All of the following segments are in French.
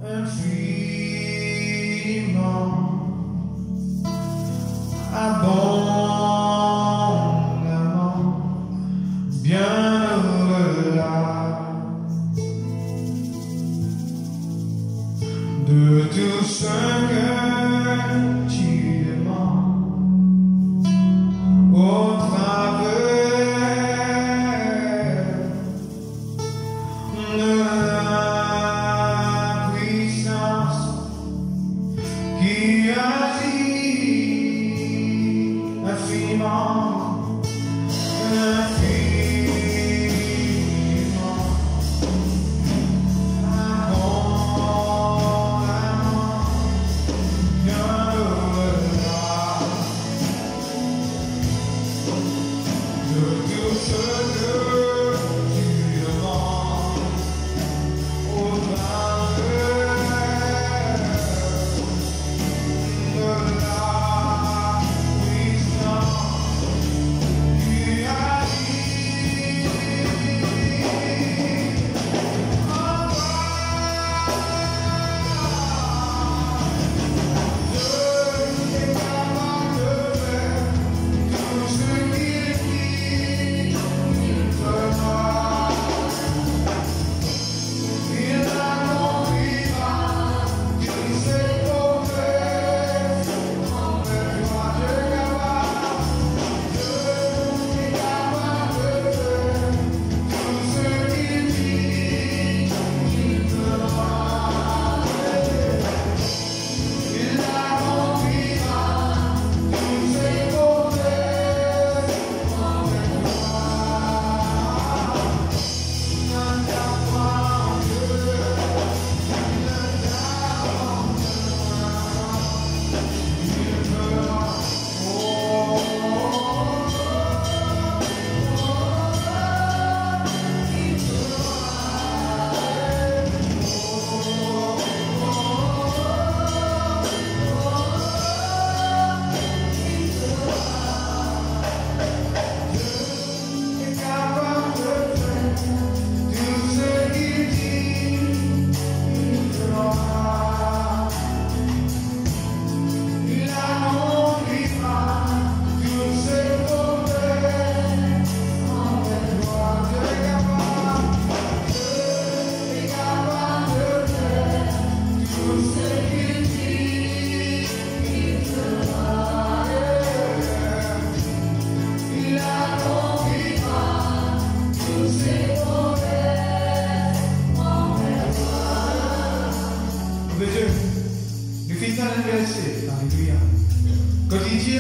infiniment, abondamment, bien au-delà de tout ce que tu demandes au travers de la puissance qui agit infiniment, infiniment, abondamment, bien au-delà de tout ce que tu demandes au travers de la puissance qui agit en toi. Je suis capable de faire tout ce qu'il dit, il fera. Il accomplira tous ses promesses envers toi. Je suis capable de faire tout ce qu'il dit, il fera. Il accomplira tous ses promesses envers Dieu, le fils d'un verset, alléluia. Quand il dit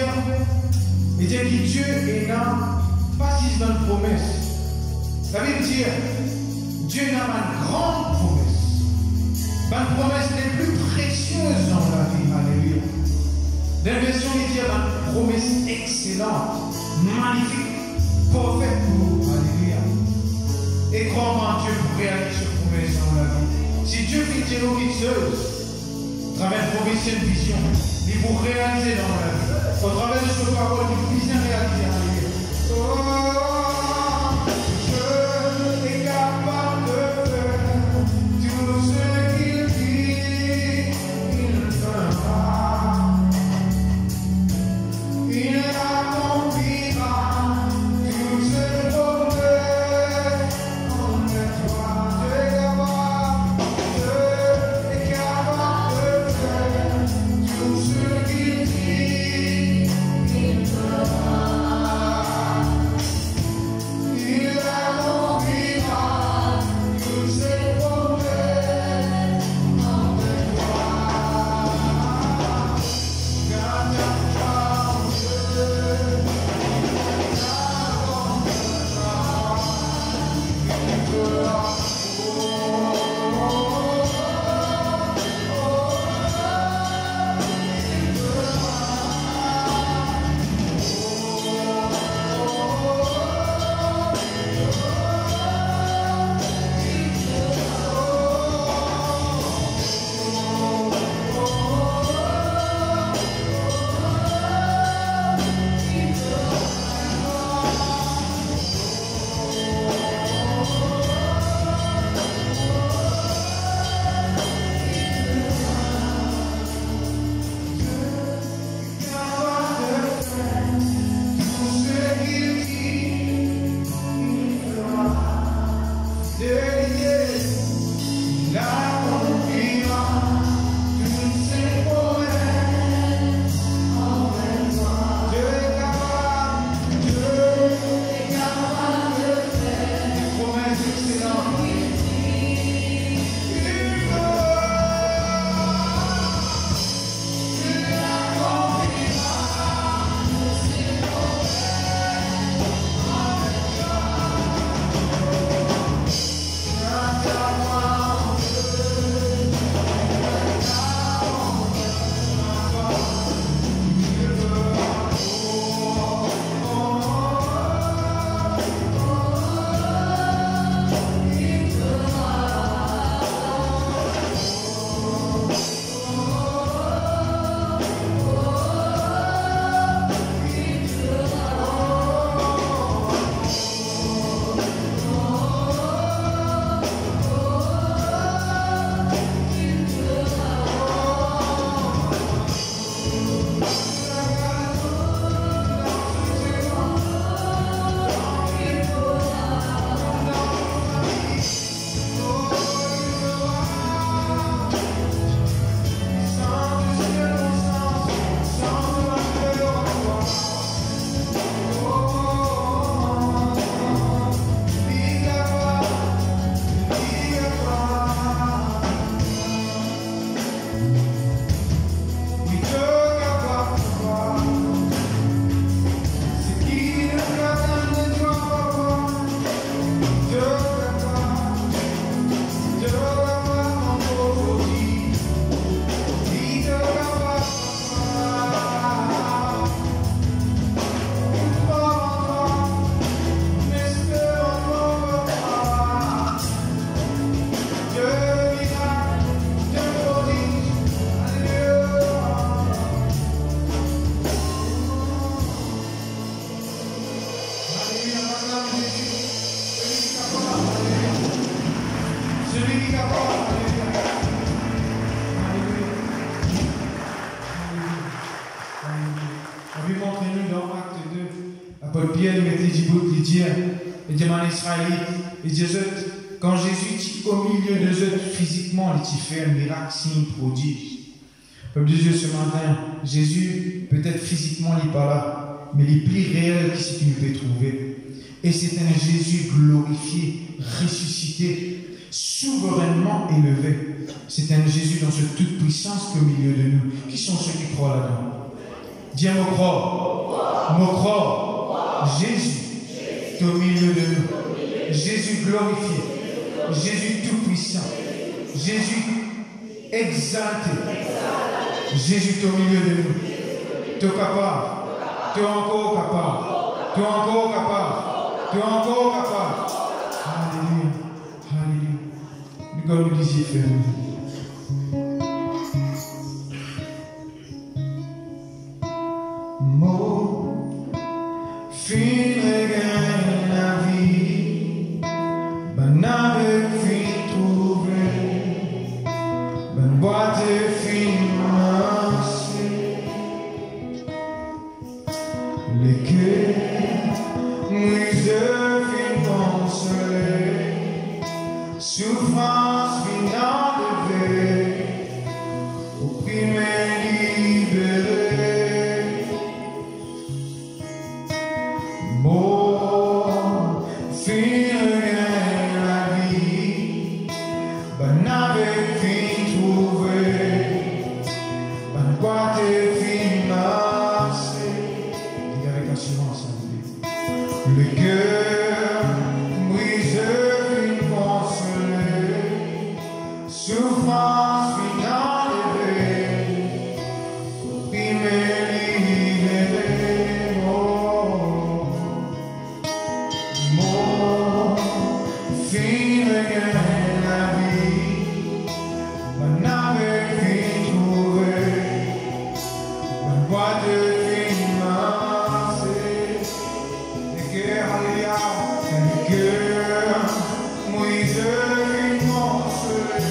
que Dieu est là, pas si dans une promesse. Ça veut dire, Dieu n'a pas une grande promesse. Pas une promesse les plus précieuses dans la vie, alléluia. Dans la version, il dit une promesse excellente, magnifique, parfaite pour nous, alléluia. Et crois-moi en Dieu pour réaliser cette promesse dans la vie. Si Dieu fait une chose, à travers une promesse et une vision, il vous réaliser dans la vie. Au travers de cette parole, il vous bien réaliser. Alléluia. Oh, je suis capable de faire tout ce qu'il dit, il fera. Il accomplira tous ses promesses envers toi. Je suis capable de faire tout ce qu'il dit, il fera. prie d'abord. On lui montre-nous dans Acte 2. Apôtre Pierre mettait du bout de dire, et demande Israélite, et dit, quand Jésus est au milieu de eux physiquement, il fait un miracle, signe, prodige. Peuple de Dieu, ce matin, Jésus, peut-être physiquement, il n'est pas là, mais il est plus réel que ce qu'il nous peut trouver. Et c'est un Jésus glorifié, ressuscité, souverainement élevé. C'est un Jésus dans cette toute puissance qui est au milieu de nous. Qui sont ceux qui croient là-dedans? Dis un mot croire. Mot croire. Jésus est au milieu de nous. Jésus glorifié. Jésus tout-puissant. Jésus exalté. Jésus est au milieu de nous. Tu es capable. Tu es encore capable. Tu es encore capable. Tu es encore capable. Alléluia. Alléluia. Nous allons nous dire, frère. Mot, fin regagne la vie, ben avec fin trouvé, ben boîte fin massé, les cœurs, nous fin consolé, souffrance fin enlevée, opprimé libéré. Mot, fin regagne la vie, ben avec fin trouvé, ben boîte fin massé. Dis avec assurance, le cœur brisé fin consolé, souffrance fin enlevée, opprimé libéré. Mot, fin regagne la vie, ben avec fin trouvé, ben boîte fin massé. Le cœur, alléluia, le cœur, Moïse fin consolé,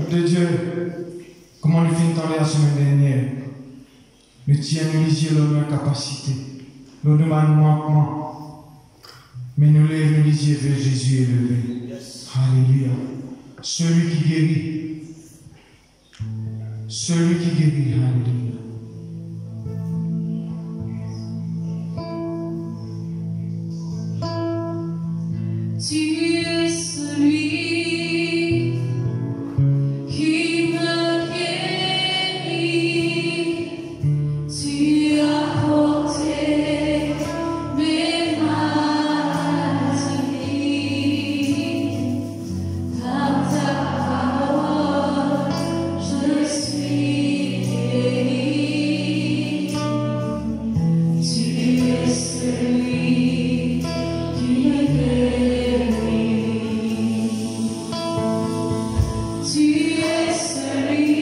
de Dieu, comme on le fait entendre la semaine dernière, nous tiens les yeux dans nos capacités, dans nos manquements, mais nous lèvons les yeux vers Jésus élevé. Alléluia. Celui qui guérit, celui qui guérit. Alléluia. Tu es celui qui me guérit. Tu as porté mes maladies. Par ta parole, je suis guéri. Tu es celui qui me guérit. Tu es celui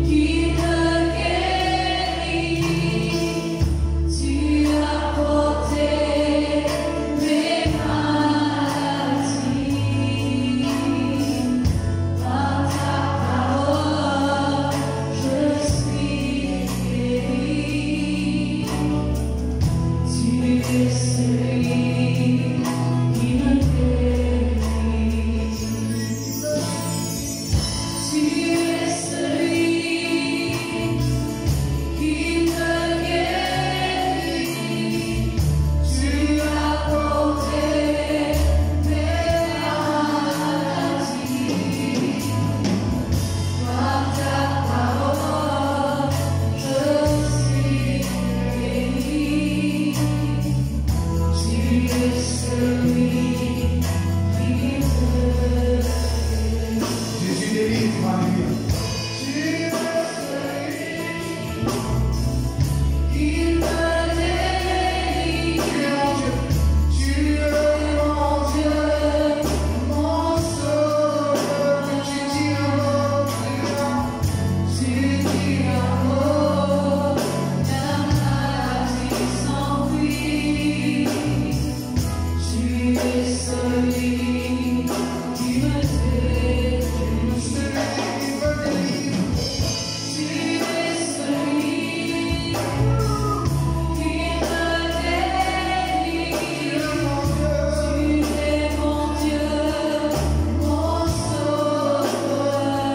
qui me guérit. Tu as porté mes maladies. Par ta parole, je suis guéri. Tu es celui qui me guérit. Tu es celui qui me guérit. Tu as porté mes maladies. Par ta parole, je suis guéri. Tu es celui qui me guérit. Jésus délivre. Alléluia. Tu es celui qui me guérit. Tu es mon Dieu. Tu es mon Dieu, mon sauveur. Tu dis un mot. Tu dis un mot, la maladie s'enfuit. Tu es celui qui me guérit. Tu es celui qui me guérit. Tu es mon Dieu, mon sauveur.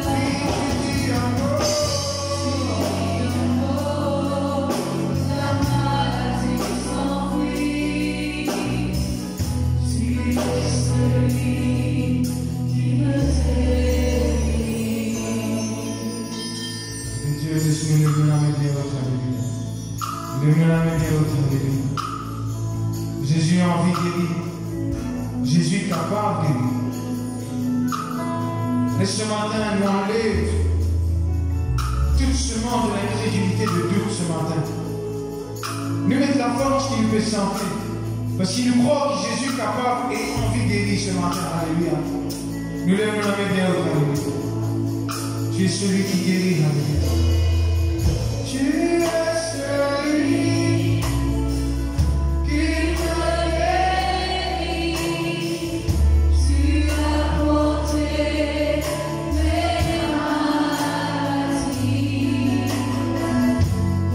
Tu dis un mot, la maladie s'enfuit. Tu es celui qui me guérit. Et Dieu, laisse-nous lever la main des autres. Alléluia. Levez la main des autres. Alléluia. Jésus a envie de guérir. Jésus est capable de guérir. Laisse ce matin nous enlève toute semence de l'incrédulité de doute ce matin. Nous mettre la force qui nous fait sentir. Parce qu'il nous croit que Jésus est capable et envie de guérir ce matin. Alléluia. Nous lèvons la main des autres. Alléluia. Tu es celui qui guérit. Alléluia. Tu es celui qui Tu as porté mes maladies.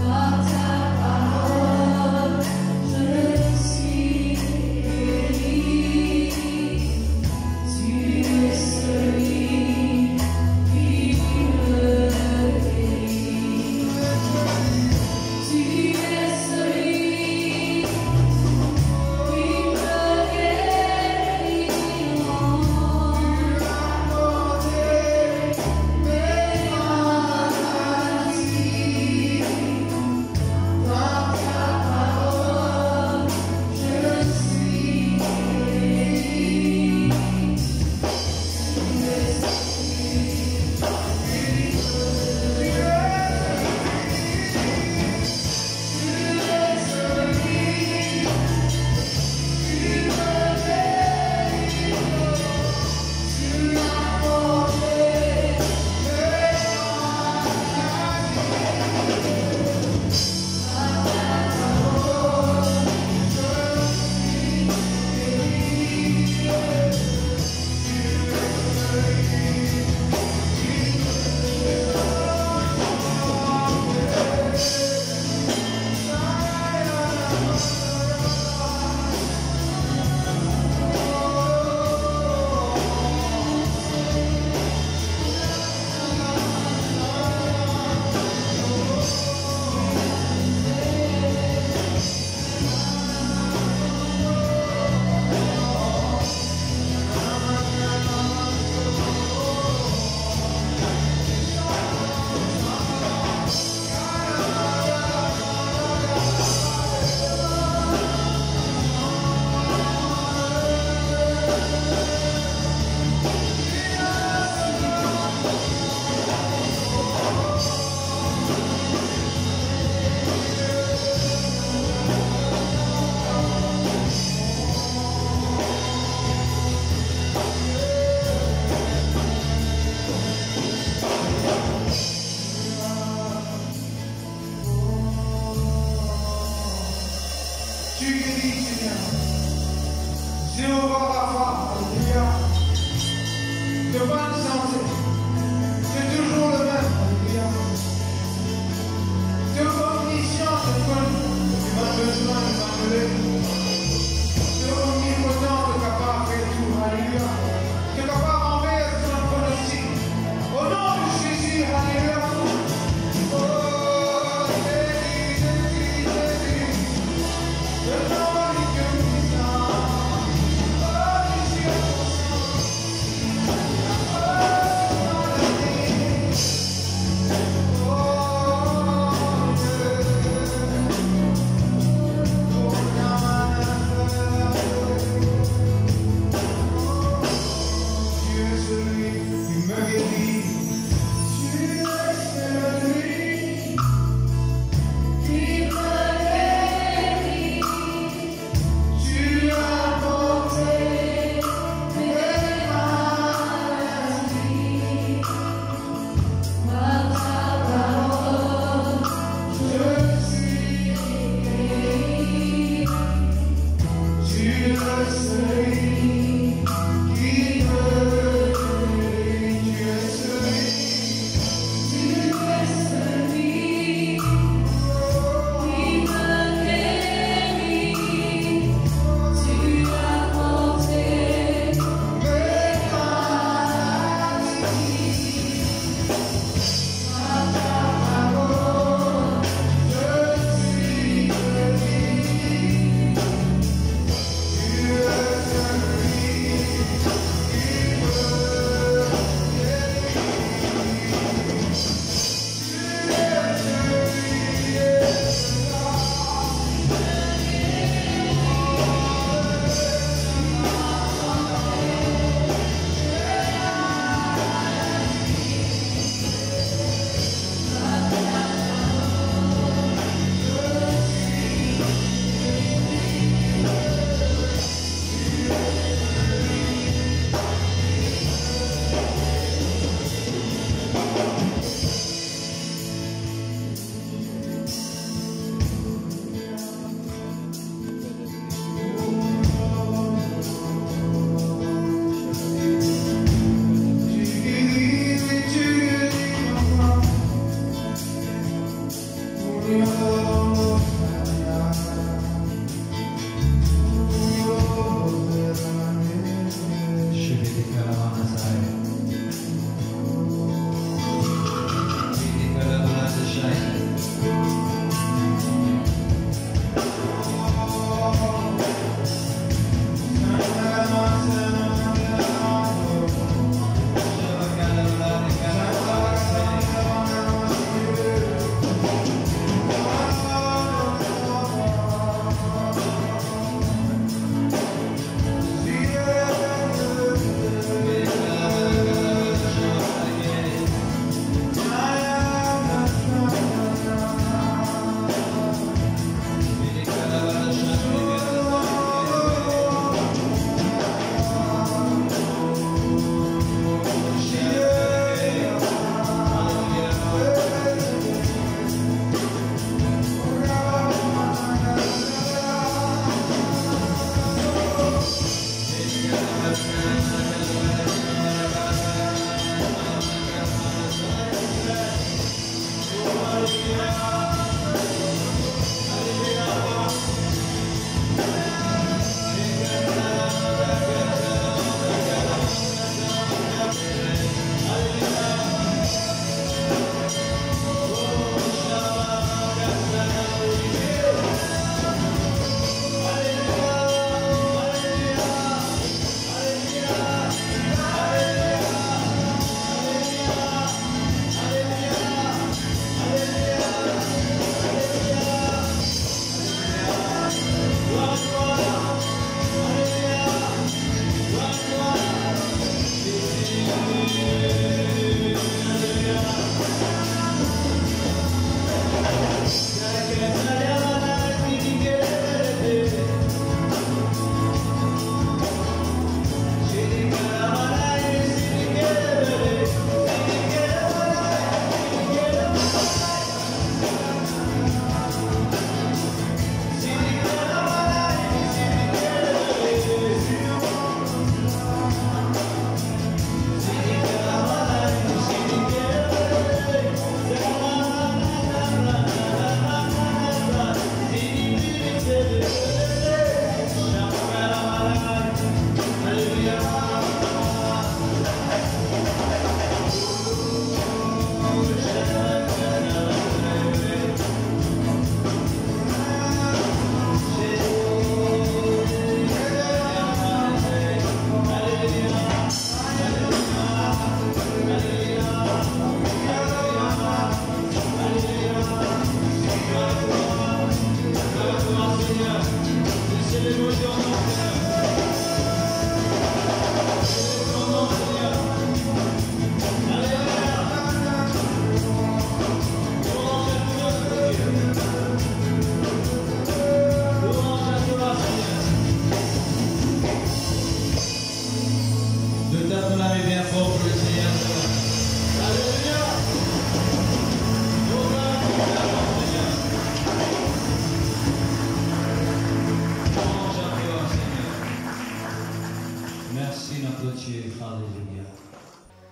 Par ta parole, je suis guéri. Tu es celui qui me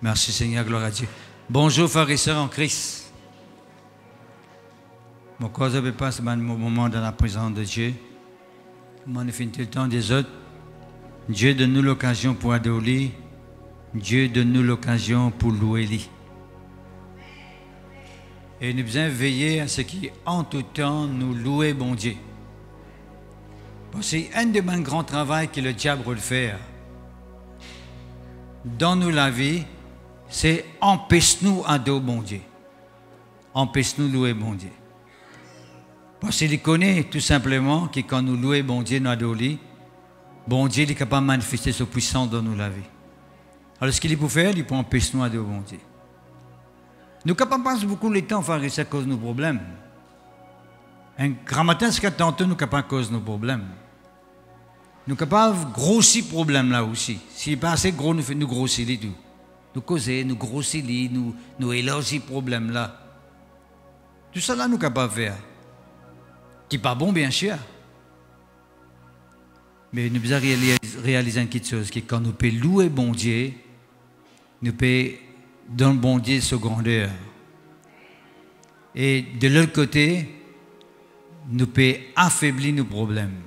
Merci Seigneur, gloire à Dieu. Bonjour frères et sœurs en Christ. Mon corps ne passe un moment dans la présence de Dieu. Comment nous finit le temps des autres. Dieu donne-nous l'occasion pour adorer. Dieu donne-nous l'occasion pour louer lui. Et nous devons veiller à ce qui, en tout temps, nous louer bon Dieu. Parce que c'est un des grands travaux que le diable veut faire. Dans nous la vie, c'est empêche-nous adorer bon Dieu. Empêche-nous louer bon Dieu. Parce qu'il connaît tout simplement que quand nous louons bon Dieu, nous adorons, bon Dieu est capable de manifester sa puissance dans nous la vie. Alors ce qu'il peut faire, il peut empêcher nous d'adorer bon Dieu. Nous ne pouvons pas passer beaucoup de temps à faire ça à cause de nos problèmes. Un grand matin, c'est que tantôt, nous ne pouvons pas à cause de nos problèmes. Nous sommes capables de grossir problème là aussi. S'il n'est pas assez gros, nous grossir les tout. Nous causer, nous grossir, nous élargir le problème là. Tout ça là, nous sommes capables de faire. Qui n'est pas bon, bien sûr. Mais nous devons réaliser une petite chose, que quand nous pouvons louer bon Dieu, nous pouvons donner bon Dieu sa grandeur. Et de l'autre côté, nous pouvons affaiblir nos problèmes.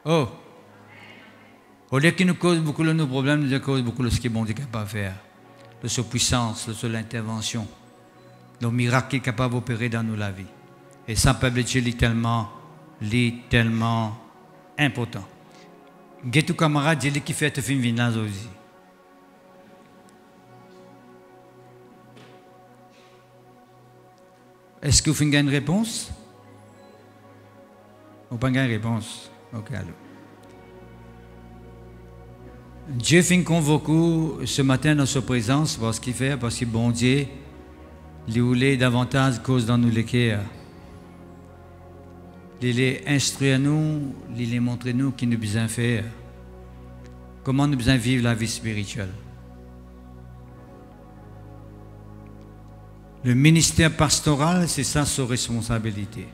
Oh! Au lieu qu'il nous cause beaucoup de nos problèmes, nous nous cause beaucoup de ce que bon Dieu est capable de faire. De sa puissance, de son intervention. Le miracle qu'il est capable d'opérer dans nos la vie. Et ça, peuple de Dieu, est tellement important. Get tout camarade, dis-lui qui fait te film vinage aussi. Est-ce que vous avez une réponse? Ou pas une réponse? Ok, alors. Dieu fait convoquer ce matin dans sa présence parce qu'il fait, parce que bon Dieu, lui voulait davantage cause dans nous les cœurs. Il les instruit à nous, il les montre à nous qui nous besoin faire. Comment nous besoin vivre la vie spirituelle. Le ministère pastoral, c'est ça sa responsabilité.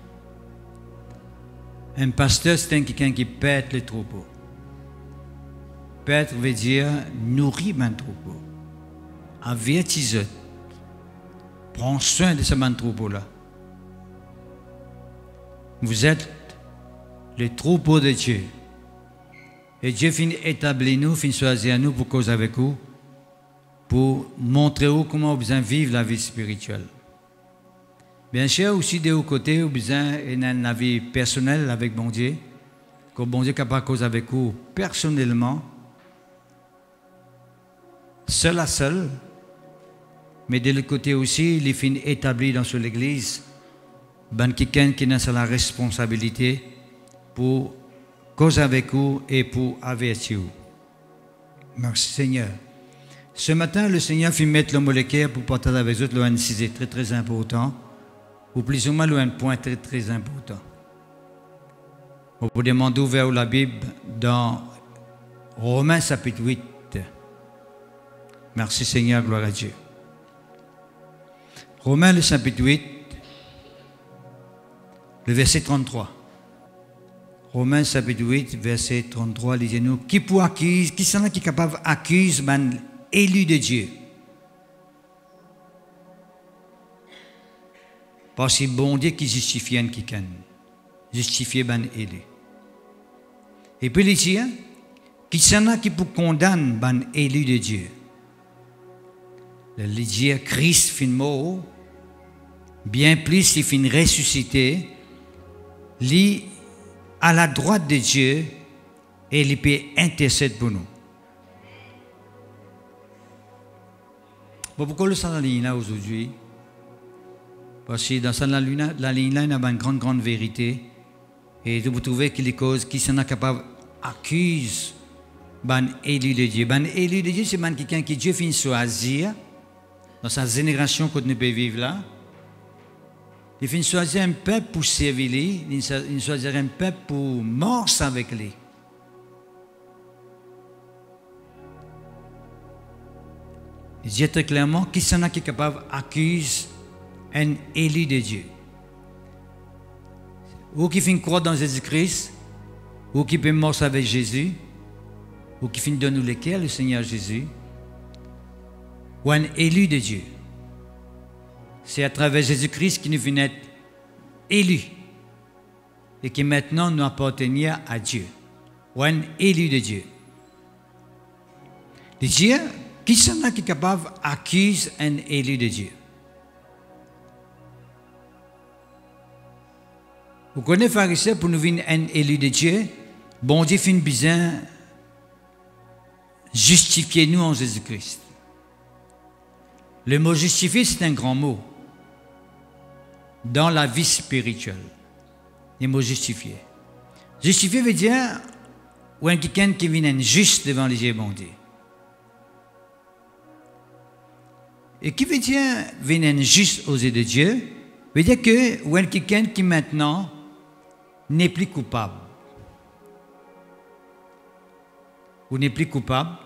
Un pasteur, c'est quelqu'un qui pète les troupeaux. Pète veut dire nourrir un troupeau. Avertis-eux. Prends soin de ce troupeau-là. Vous êtes les troupeaux de Dieu. Et Dieu finit établir nous, finit choisir nous pour causer avec vous, pour montrer vous comment vous besoin vivre la vie spirituelle. Bien sûr, aussi de vos côtés, vous besoin une vie personnelle avec bon Dieu, que bon Dieu est capable de causer avec vous personnellement, seul à seul, mais de l'autre côté aussi, il finit établi dans l'église, ben quelqu'un qui a la responsabilité pour causer avec vous et pour avertir vous. Merci Seigneur. Ce matin, le Seigneur fait mettre le moléculaire pour partager avec vous le sujet très très important, ou plus ou moins un point très très important. On vous demande d'ouvrir la Bible dans Romains chapitre 8. Merci Seigneur, gloire à Dieu. Romains le chapitre 8, le verset 33. Romains chapitre 8, verset 33, lisez-nous. Qui pour accuser, qui sont là qui est capable d'accuser man élu de Dieu? Parce que bon Dieu qui justifie un qui can, justifier ban élu. Et puis il dit, qui sont là qui pour condamner ban élu de Dieu? Il dit, Christ fin mort, bien plus il fin ressuscité, lui à la droite de Dieu et il peut intercéder pour nous. Bon, pourquoi le sang de la ligne là aujourd'hui? Parce que dans la ligne là, il y a une grande vérité. Et vous trouvez que les causes qui sont capables d'accusent ban élu de Dieu. Ban élu de Dieu, c'est quelqu'un qui Dieu finit choisir dans sa génération que nous pouvons vivre là. Il finit choisir un peuple pour servir lui, il finit choisir un peuple pour morcer avec lui. Il dit très clairement qui sont qui est capable d'accuser un élu de Dieu. Ou qui finit croire dans Jésus-Christ, ou qui peut morcer avec Jésus, ou qui finit donner le cœur le Seigneur Jésus. ou un élu de Dieu. C'est à travers Jésus-Christ qui nous vient être élus et qui maintenant nous appartenir à Dieu, ou un élu de Dieu. De Dieu, qui sont là qui est capable d'accuser un élu de Dieu? Vous connaissez pharisien pour nous venir un élu de Dieu, bon Dieu fait besoin justifier nous en Jésus-Christ. Le mot justifier, c'est un grand mot dans la vie spirituelle. Le mot justifier. Justifier veut dire ou un quelqu'un qui vient juste devant les yeux bon Dieu. Et qui veut dire venir juste aux yeux de Dieu, veut dire que ou un quelqu'un qui maintenant n'est plus coupable. Ou n'est plus coupable.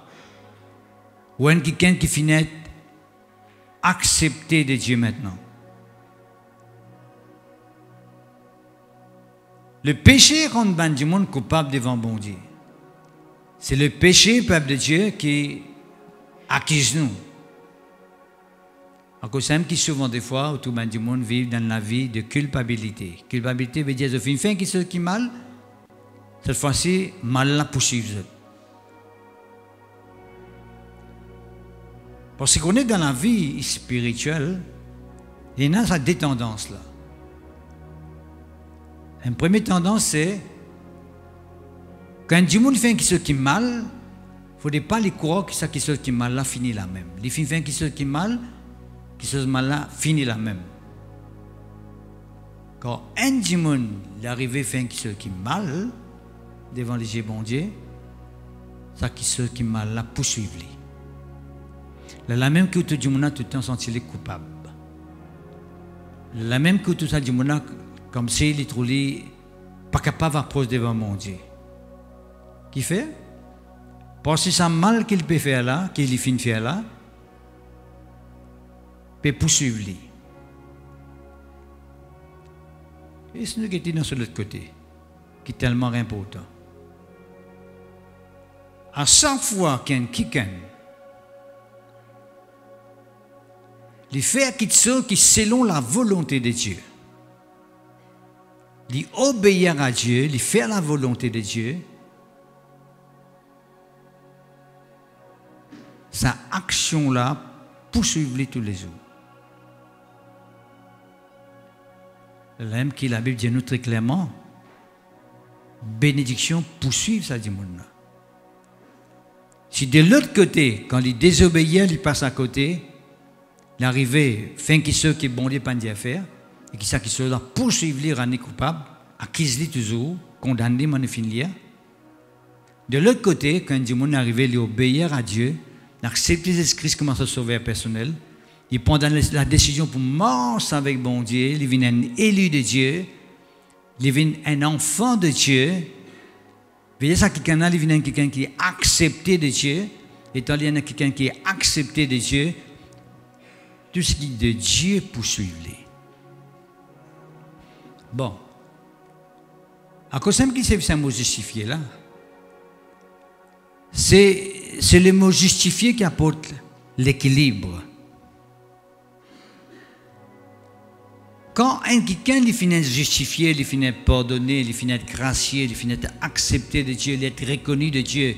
Ou un quelqu'un qui finit accepté de Dieu maintenant. Le péché rend ben du monde coupable devant bon Dieu. C'est le péché, peuple de Dieu, qui accuse nous. Alors que c'est qui souvent des fois, où tout ben du monde vit dans la vie de culpabilité. Culpabilité veut dire, je fais une fin qui est mal. Cette fois-ci, mal la poursuivre. Parce qu'on est dans la vie spirituelle, il y a des tendances là. Une première tendance, c'est quand du monde fait quelque chose qui est mal, il ne faut pas les croire que ça qui est mal là finit la même. Les filles font quelque chose qui est mal, quelque chose mal là finit la même. Quand un du monde arrive à faire quelque chose qui est mal devant les yeux bon Dieu, ça qui est mal là poursuivre. La même que tout le monde a tout le temps senti les coupables. La même que tout le monde a comme s'il est trop pas capable d'approcher devant mon Dieu. Qui fait? Parce que c'est mal qu'il peut faire là, qu'il finit faire là, peut poursuivre lui. Et c'est nous qui sommes sur l'autre côté, qui est tellement important. À chaque fois qu'il y a un quelqu'un les faire qui selon la volonté de Dieu. Les obéir à Dieu, les faire la volonté de Dieu. Sa action-là poursuivre tous les jours. Même qui la Bible dit nous très clairement, bénédiction poursuivre ça dit monde. Si de l'autre côté, quand il désobéit, il passe à côté, l'arrivée, fin qui ceux qui bon Dieu pas d'y faire, et qui ça qui ceux là poursuivre les rendre coupable, acquise toujours, condamné mon fin. De l'autre côté, quand du monde arrivé, il obéir à Dieu, d'accepter Jésus-Christ comme son sauveur personnel, il prend la décision pour marcher avec bon Dieu, il devient un élu de Dieu, il devient un enfant de Dieu. Vous voyez ça, quelqu'un là, il devient quelqu'un qui est accepté de Dieu, et tant il y a quelqu'un qui est accepté de Dieu, tout ce qui est de Dieu poursuivre-les. Bon. À cause de qui c'est un mot justifié là? C'est le mot justifié qui apporte l'équilibre. Quand quelqu'un il finit justifié, il finit pardonné, il finit gracié, il finit accepté de Dieu, il est reconnu de Dieu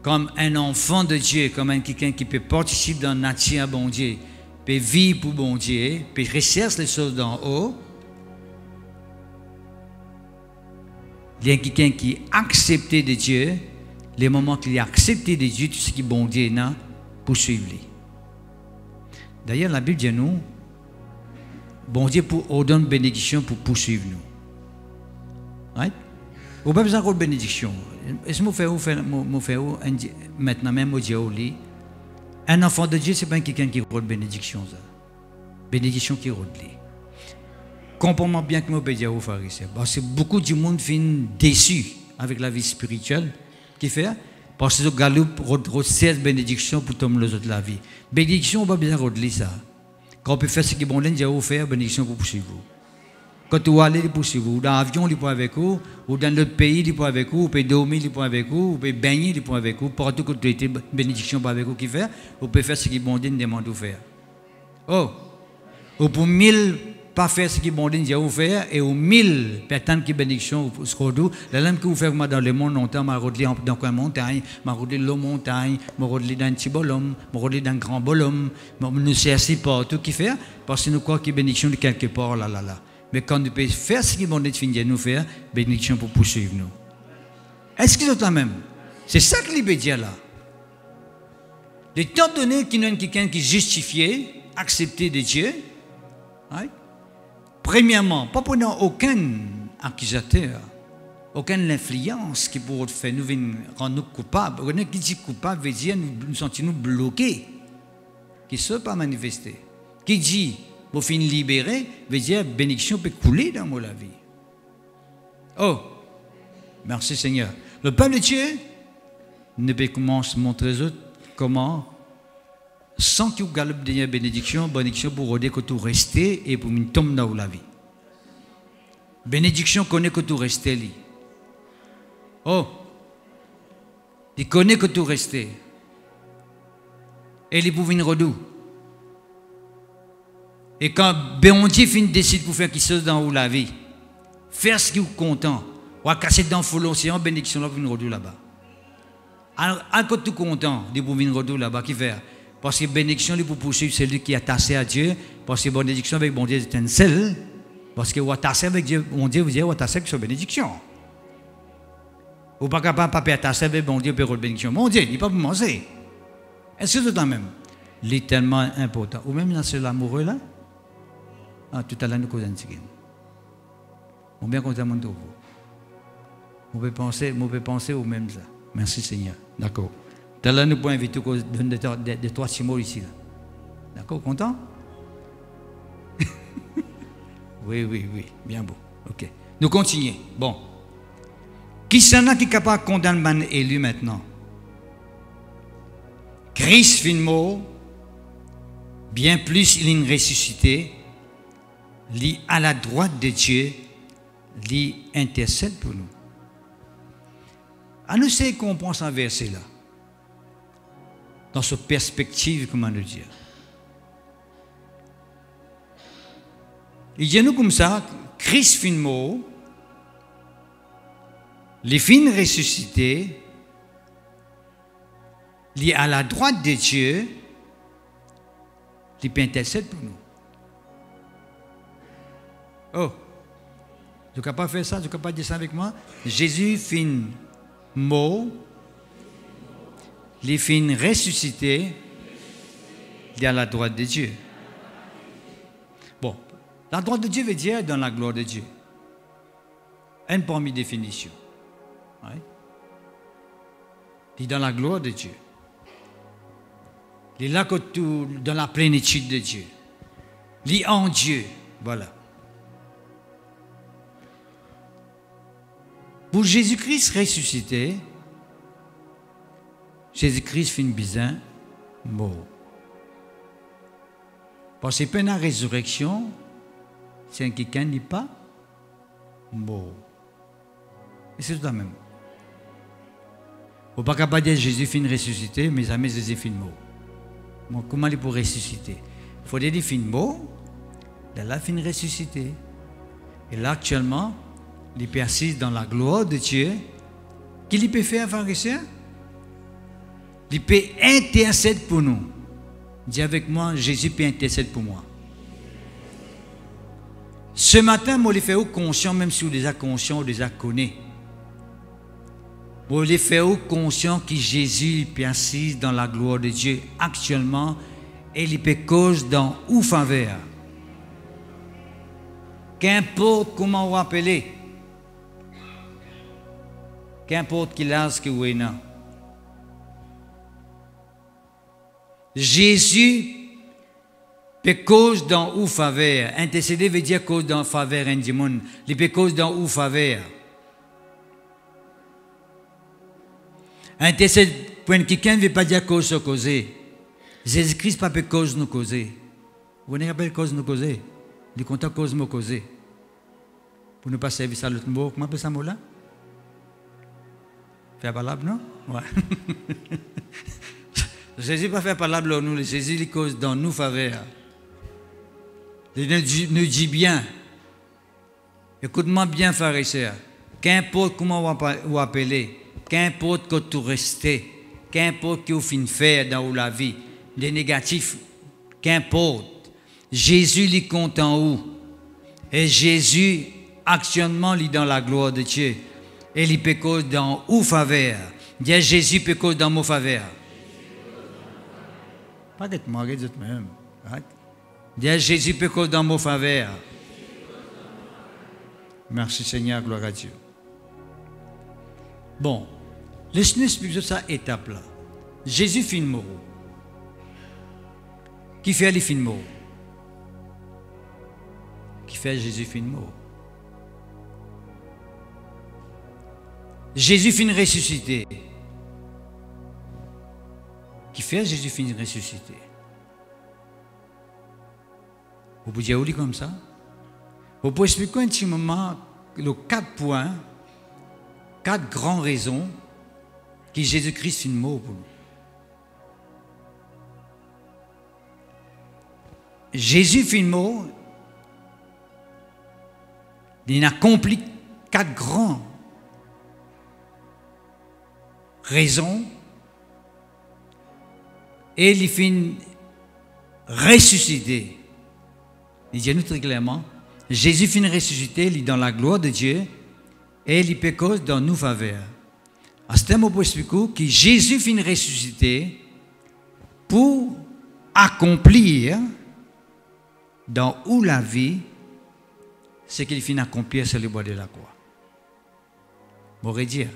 comme un enfant de Dieu, comme quelqu'un qui peut participer dans la nature à bon Dieu, peut vivre pour bon Dieu, peut rechercher les choses d'en haut. Il y a quelqu'un qui est accepté de Dieu, les moments qu'il est accepté de Dieu, tout ce qui est bon Dieu, poursuivre. D'ailleurs, la Bible dit nous, bon Dieu ordonne bénédiction pour poursuivre nous. Right? Vous n'avez pas besoin de bénédiction. Est-ce que vous faites maintenant même au Dieu au lit? Un enfant de Dieu, ce n'est pas quelqu'un qui rôde bénédiction. Ça. Bénédiction qui rôde lui. Comprends-moi bien que je peux dire aux pharisiens. Parce que beaucoup de monde finit déçu avec la vie spirituelle. Qui fait? Parce que Galoup rôde 16 bénédictions pour tomber les autres la vie. Bénédiction, on ne va pas besoin de rôder ça. Quand on peut faire ce qui est bon, on va faire bénédiction pour poursuivre vous. Quand vous allez, pour vous, dans l'avion, il est avec vous, ou dans l'autre pays, il est avec vous, vous pouvez dormir, il est avec vous, vous pouvez baigner, il est avec vous, partout que vous êtes, bénédiction pour avec vous qui fait, vous pouvez faire ce qui bon Dieu demande de faire. Oh, ou pour 1000, pas faire ce qui bon Dieu dit vous faire, et aux 1000, personnes qui bénédiction, vous serez la langue que vous faites dans le monde longtemps, m'a rodé dans une montagne, m'a rodé dans la montagne, m'a rodé dans un petit bolhomme, m'a rodé dans un grand bolhomme, nous cherchons partout qui fait, parce que nous croyons qu'il y a bénédiction de quelque part, là. Mais quand nous pouvons faire ce qui bon Dieu finit nous faire, bénédiction pour poursuivre nous. Est-ce que c'est la même? C'est ça que l'Ibé dit là. Étant donné qu'il y a quelqu'un qui est justifié, accepté de Dieu, right? Premièrement, pas prenant aucun accusateur, aucune influence qui pourrait faire nous rendre nous coupables. Qui dit coupable veut dire nous sentons bloqués, qui ne sont pas manifestés. Qui dit pour finir libéré, veut dire bénédiction peut couler dans la vie. Oh, merci Seigneur. Le peuple de Dieu ne peut commencer à montrer aux autres comment, sans que vous galopez derrière bénédiction pour aider que tout reste et pour une tombe dans la vie. Bénédiction connaît que tout reste. Oh, il connaît que tout reste. Et il peut venir redou. Et quand Dieu décide pour faire quelque chose dans la vie, faire ce qui est content, ou à casser dans l'océan, bénédiction là pour venir redou là-bas. Alors, quand tu es content, il peut venir redou là-bas, qui fait? Parce que bénédiction, il peut poursuivre celui qui est attaché à Dieu, parce que bénédiction avec bon Dieu c'est un seul, parce que attaché avec Dieu, mon Dieu vous dit, attaché avec sa bénédiction. Ou pas capable de pas attacher avec bon Dieu pour bénédiction. Mon Dieu, il n'est pas pour manger. Est-ce que c'est quand même? Il est tellement important. Ou même dans ce amoureux là, tout à l'heure nous causons un petit. On bien content de vous. On peut penser au même ça. Merci Seigneur. D'accord. Tout à l'heure nous pouvons inviter de 3 mots ici. D'accord, content? Oui, bien beau. Ok. Nous continuons. Bon. Qui s'en a qui est capable de condamner un élu maintenant? Christ fin mort, bien plus il est ressuscité, il à la droite de Dieu, il intercède pour nous. À nous, c'est qu'on pense un verset là, dans cette perspective, comment le dire. Il dit nous comme ça, Christ fin mort, les fins ressuscités, il est à la droite de Dieu, il peut intercéder pour nous. Oh, tu ne peux pas faire ça, tu ne peux pas dire ça avec moi. Jésus fin mort, les fins ressuscités, il est à la droite de Dieu. Bon, la droite de Dieu veut dire dans la gloire de Dieu. Une parmi les définitions. Ouais. Il est dans la gloire de Dieu. Il est là dans la plénitude de Dieu. Il est en Dieu. Voilà. Pour Jésus-Christ ressuscité, Jésus-Christ fait une bizarre mort. Parce que pendant la résurrection, c'est quelqu'un n'est pas mort. Et c'est tout la même. Il ne faut pas capable dire Jésus fin ressuscité, mais jamais Jésus fin mort. Bon, comment il peut ressusciter? Il faut dire qu'il fin mort, il a fin ressuscité. Et là, actuellement, il persiste dans la gloire de Dieu. Qu'il peut faire, pharisien? Il peut intercéder pour nous. Dis avec moi, Jésus peut intercéder pour moi. Ce matin, moi, je le fais conscient, même si vous les avez conscients, vous les avez connus. Vous les faites conscient que Jésus persiste dans la gloire de Dieu actuellement et il peut cause dans ou faveur. Qu'importe comment vous appelez, qu'importe quel âge que vous êtes, Jésus peut cause dans ou faveur. Intercéder veut dire cause dans faveur un démon. Il peut cause dans ou faveur. Intercéder pour quelqu'un ne veut pas dire cause sur causer. Jésus-Christ pas peut cause nous causer. Vous n'avez pas cause nous causer. Il compte cause nous causer. pour ne pas servir ça l'autre mot. Comment appelle ça mot là? Faire parlable, non? Ouais. Jésus pas fait parlable nous, Jésus il cause dans nous faveur. Il nous dit bien. Écoute-moi bien, frères et sœurs. Qu'importe comment vous appelez, qu'importe que tu restes, qu'importe que vous finissez faire dans la vie, des négatifs, qu'importe. Jésus il compte en où? Et Jésus, actionnement, il dans la gloire de Dieu. Et il peut cause dans où faveur. Dis Jésus peut cause dans mon faveur. Pas d'être marié de même. Dis Jésus peut cause dans mon faveur. Merci Seigneur, gloire à Dieu. Bon, laisse-nous expliquer cette étape-là. Jésus fait une mort. Qui fait les fins de mort? Qui fait Jésus fin de mort? Jésus fin ressuscité. Qui fait Jésus fin ressuscité? Vous pouvez dire oui comme ça? Vous pouvez expliquer un petit moment les 4 points, 4 grandes raisons que Jésus-Christ fin mort pour nous. Jésus fin mort, il a accompli 4 grandes raisons et il finit ressuscité. Il dit nous très clairement, Jésus finit ressuscité, il est dans la gloire de Dieu et il peut cause dans nous faveur. À ce moment, pour expliquer que Jésus finit ressuscité pour accomplir dans où la vie, ce qu'il finit accomplir sur le bois de la croix. Vous pourrez dire,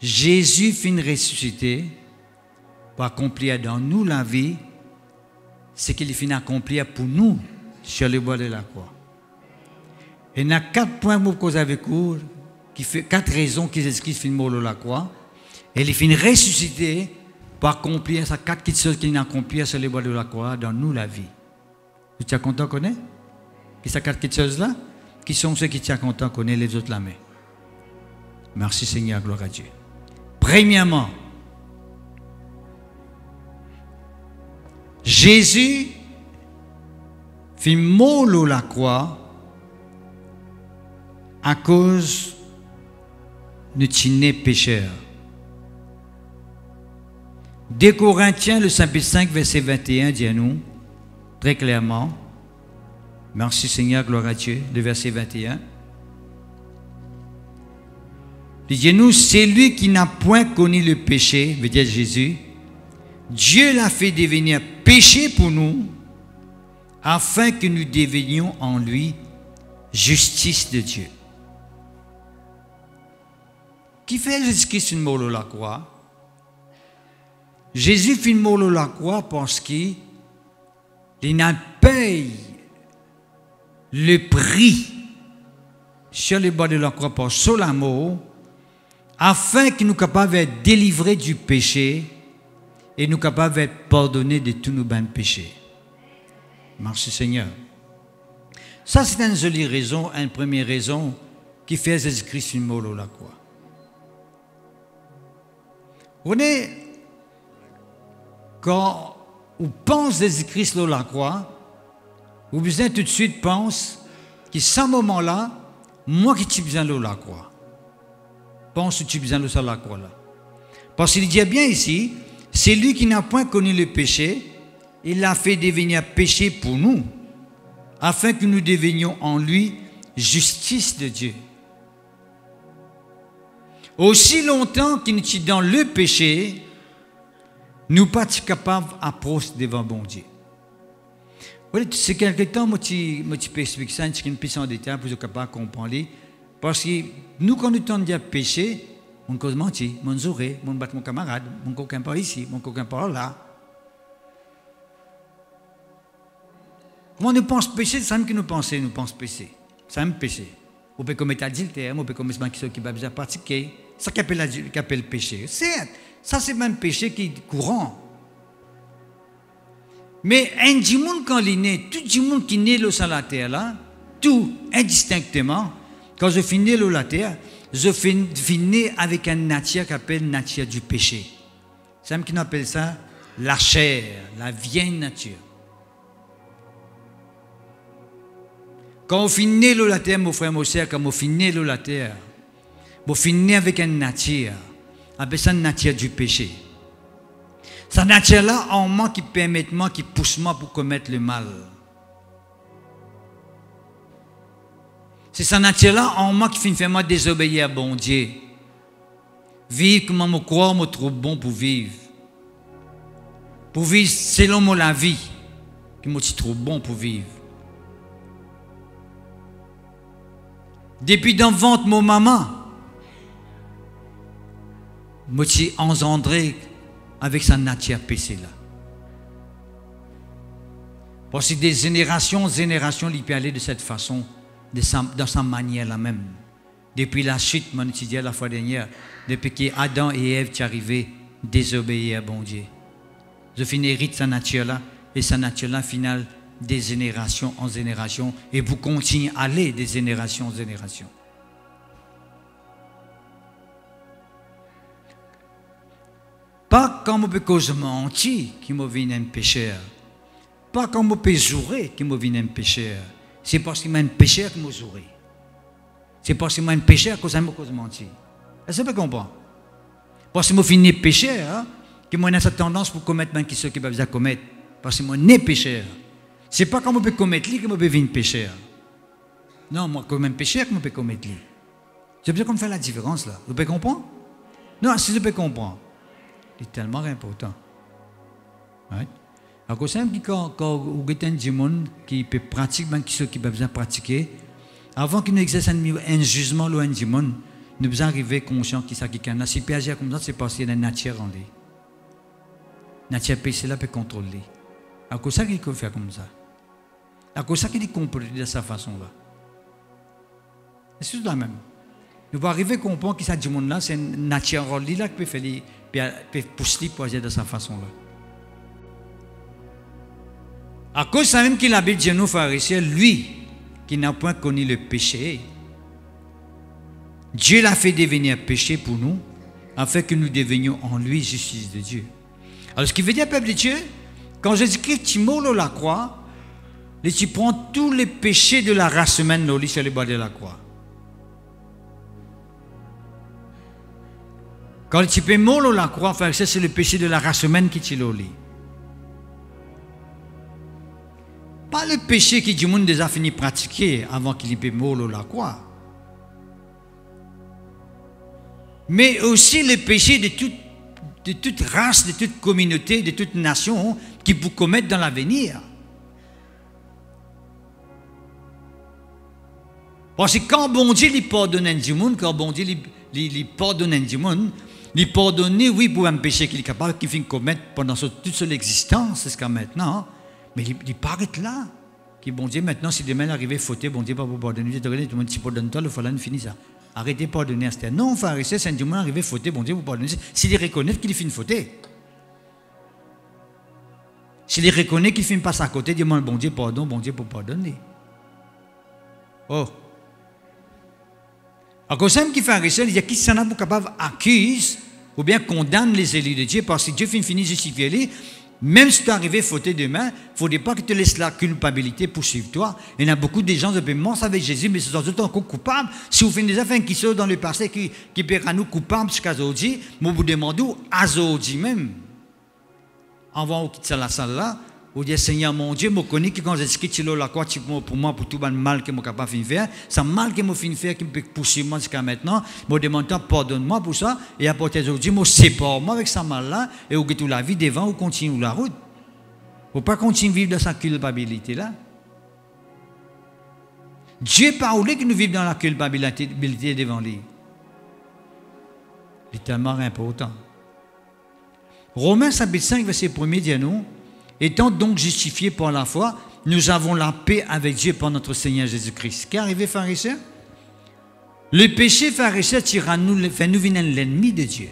Jésus finit ressuscité pour accomplir dans nous la vie, ce qu'il finit accomplir pour nous sur le bois de la croix. Et il y a 4 points que vous avec vous, qui fait 4 raisons qui Jésus-Christ finit mort sur la croix. Et il finit ressuscité pour accomplir ces 4 petites choses qu'il a accomplir sur le bois de la croix dans nous la vie. Tu es content de connaître? Qui ces 4 petites choses-là? Qui sont ceux qui sont contents de connaître les autres la main? Merci Seigneur, gloire à Dieu. Premièrement, Jésus fit mort sur la croix à cause de nos pécheurs. 2 Corinthiens, le chapitre 5, verset 21, dit à nous, très clairement, merci Seigneur, gloire à Dieu, le verset 21. Il dit nous, c'est lui qui n'a point connu le péché, veut dire Jésus, Dieu l'a fait devenir péché pour nous, afin que nous devenions en lui justice de Dieu. Qui fait Jésus-Christ une mort sur la croix? Jésus fit une mort sur la croix parce qu'il n'a payé le prix sur le bas de la croix pour son amour, afin que nous soyons capables d'être délivrés du péché et nous soyons capables d'être pardonnés de tous nos péchés. Merci Seigneur. Ça, c'est une jolie raison, une première raison qui fait Jésus-Christ une mort sur la croix. Vous voyez, quand on pense Jésus-Christ sur la croix, vous besoin tout de suite pense que ce moment-là, moi qui suis besoin de la croix. Pense que tu as besoin de la croix là. Parce qu'il dit bien ici, c'est lui qui n'a point connu le péché, il l'a fait devenir péché pour nous, afin que nous devenions en lui justice de Dieu. Aussi longtemps qu'il nous est dans le péché, nous ne sommes pas capables d'approcher devant bon Dieu. C'est quelque temps, moi, je peux expliquer ça, je peux en détail pour être capable de comprendre. Parce que nous, quand nous sommes dans le péché, on cause mentir, on jouerait, on bat mon camarade, on coquin par ici, on coquin par là. Quand nous pensons péché, c'est ça que nous pensons péché. C'est un péché. On peut commettre adultère, on peut commettre des choses qui ne sont pas pratiquées. Ça qu'on appelle péché. Certes, ça c'est même péché qui est courant. Mais un monde quand il est né, tout le monde qui est né sur la terre là, tout indistinctement, quand je finis la terre, je finis avec une nature qui appelle nature du péché. C'est même qui appelle ça la chair, la vieille nature. Quand on finit la terre, mon frère, mon sœur, quand on finit la terre, on finit avec une nature, avec ça une nature du péché. Cette nature-là, en moi qui permet moi, qui pousse moi pour commettre le mal. C'est cette nature-là, en moi qui fait moi désobéir à bon Dieu. Vivre comme je crois, je trouve bon pour vivre. Pour vivre selon moi la vie, que je trouve bon pour vivre. Depuis dans le ventre de mon maman, je suis engendré avec sa nature péché là. Parce que des générations en générations, il peut aller de cette façon, dans sa manière là même. Depuis la chute, je me dit la fois dernière, depuis que Adam et Ève sont arrivés, désobéir à bon Dieu. Je finis hérite sa nature là, et sa nature là, finale, des générations en générations, et vous continuez à aller des générations en générations. Pas comme on peut cause mentir qui me vient un pécheur. Pas comme on peut jurer qui me vient un pécheur. C'est parce qu'il m'a un pécheur qui m'a juré. C'est parce qu'il m'a un pécheur que ça me cause mentir. Est-ce que vous comprenez? Parce que moi finis pécheur, hein, que moi j'ai cette tendance pour commettre même ce qui va besoin commettre. Parce que moi né pécheur. C'est pas comme on peut commettre lui que moi peut venir pécheur. Non, moi comme un pécheur que moi peut commettre lui. C'est bien qu'on fait la différence là. Vous pouvez comprendre? Non, si vous pouvez comprendre. C'est tellement important. Right? Alors, c'est quand vous avez un monde qui peut pratiquer, même ceux qui ont besoin de pratiquer, avant qu'il nous exerce un jugement ou un monde, nous devons arriver conscients qu'il s'agit d'un. Si peut agir comme ça, c'est parce qu'il y a une nature en lui. La nature péché là peut contrôler. Alors, ça qu'il faut faire comme ça. Alors, ça qu'il comporter de cette façon-là. C'est tout la même. Nous allons arriver à comprendre que ce monde-là, c'est une nature en lui là qui peut faire peut pousser pour agir de cette façon-là. À cause de ça même qu'il habite chez nous, pharisiens, lui, qui n'a point connu le péché, Dieu l'a fait devenir péché pour nous, afin que nous devenions en lui justice de Dieu. Alors, ce qui veut dire, peuple de Dieu, quand Jésus-Christ tu mort la croix, tu prends tous les péchés de la race humaine sur le bas de la croix. Quand tu peux mourir la croix, c'est le péché de la race humaine qui est là. Pas le péché que du monde déjà fini de pratiquer avant qu'il puisse mourir la croix. Mais aussi le péché de toute race, de toute communauté, de toute nation qui vous commettent dans l'avenir. Parce que quand bon Dieu lui pardonne du monde, quand bon Dieu lui pardonne du monde, lui pardonner, oui, pour un péché qu'il est capable, qu'il finit de commettre pendant toute son existence jusqu'à maintenant, mais il paraît là. Que bon Dieu, maintenant, si demain arrive fauté, bon Dieu va vous pardonner. Tout le monde, si pardonne-toi, le falan finit ça. Arrêtez de pardonner à ce terre. Non, pharisien, c'est un dimanche arrivé fauté, bon Dieu vous pardonner. S'il reconnaît qu'il finit fauté. S'il reconnaît qu'il finit pas à côté, demande bon Dieu pardon, bon Dieu pour pardonner. Oh. À cause de ça, qui fait un il y a qui s'en a pour capable accuse ou bien condamne les élus de Dieu parce que Dieu finit justifier les. Même si tu es arrivé fauté demain, il ne faudrait pas que tu laisses la culpabilité poursuivre toi. Il y a beaucoup de gens qui peuvent mentir avec Jésus, mais ils sont tout le temps encore coupables. Si vous faites des affaires qui sont dans le passé, qui peuvent nous coupables jusqu'à aujourd'hui, mais vous demandez à aujourd'hui même. Avant vous quitter la salle là, vous dites Seigneur mon Dieu, je connais que quand j'ai écrit la croix pour moi, pour tout le mal que je suis capable de faire, c'est mal que je suis faire qui me peut poursuivre jusqu'à maintenant, je demande pardonne-moi pour ça, et à partir d'aujourd'hui, je sépare-moi avec ce mal-là, et vous toute la vie devant, vous continuez la route. Vous ne pouvez pas continuer à vivre dans cette culpabilité-là. Dieu parle que nous vivons dans la culpabilité devant lui. C'est tellement important. Romains chapitre 5, verset 1 dit nous, étant donc justifiés par la foi, nous avons la paix avec Dieu par notre Seigneur Jésus-Christ. Qu'est arrivé, pharisien? Le péché, pharisien, fait nous venir l'ennemi de Dieu.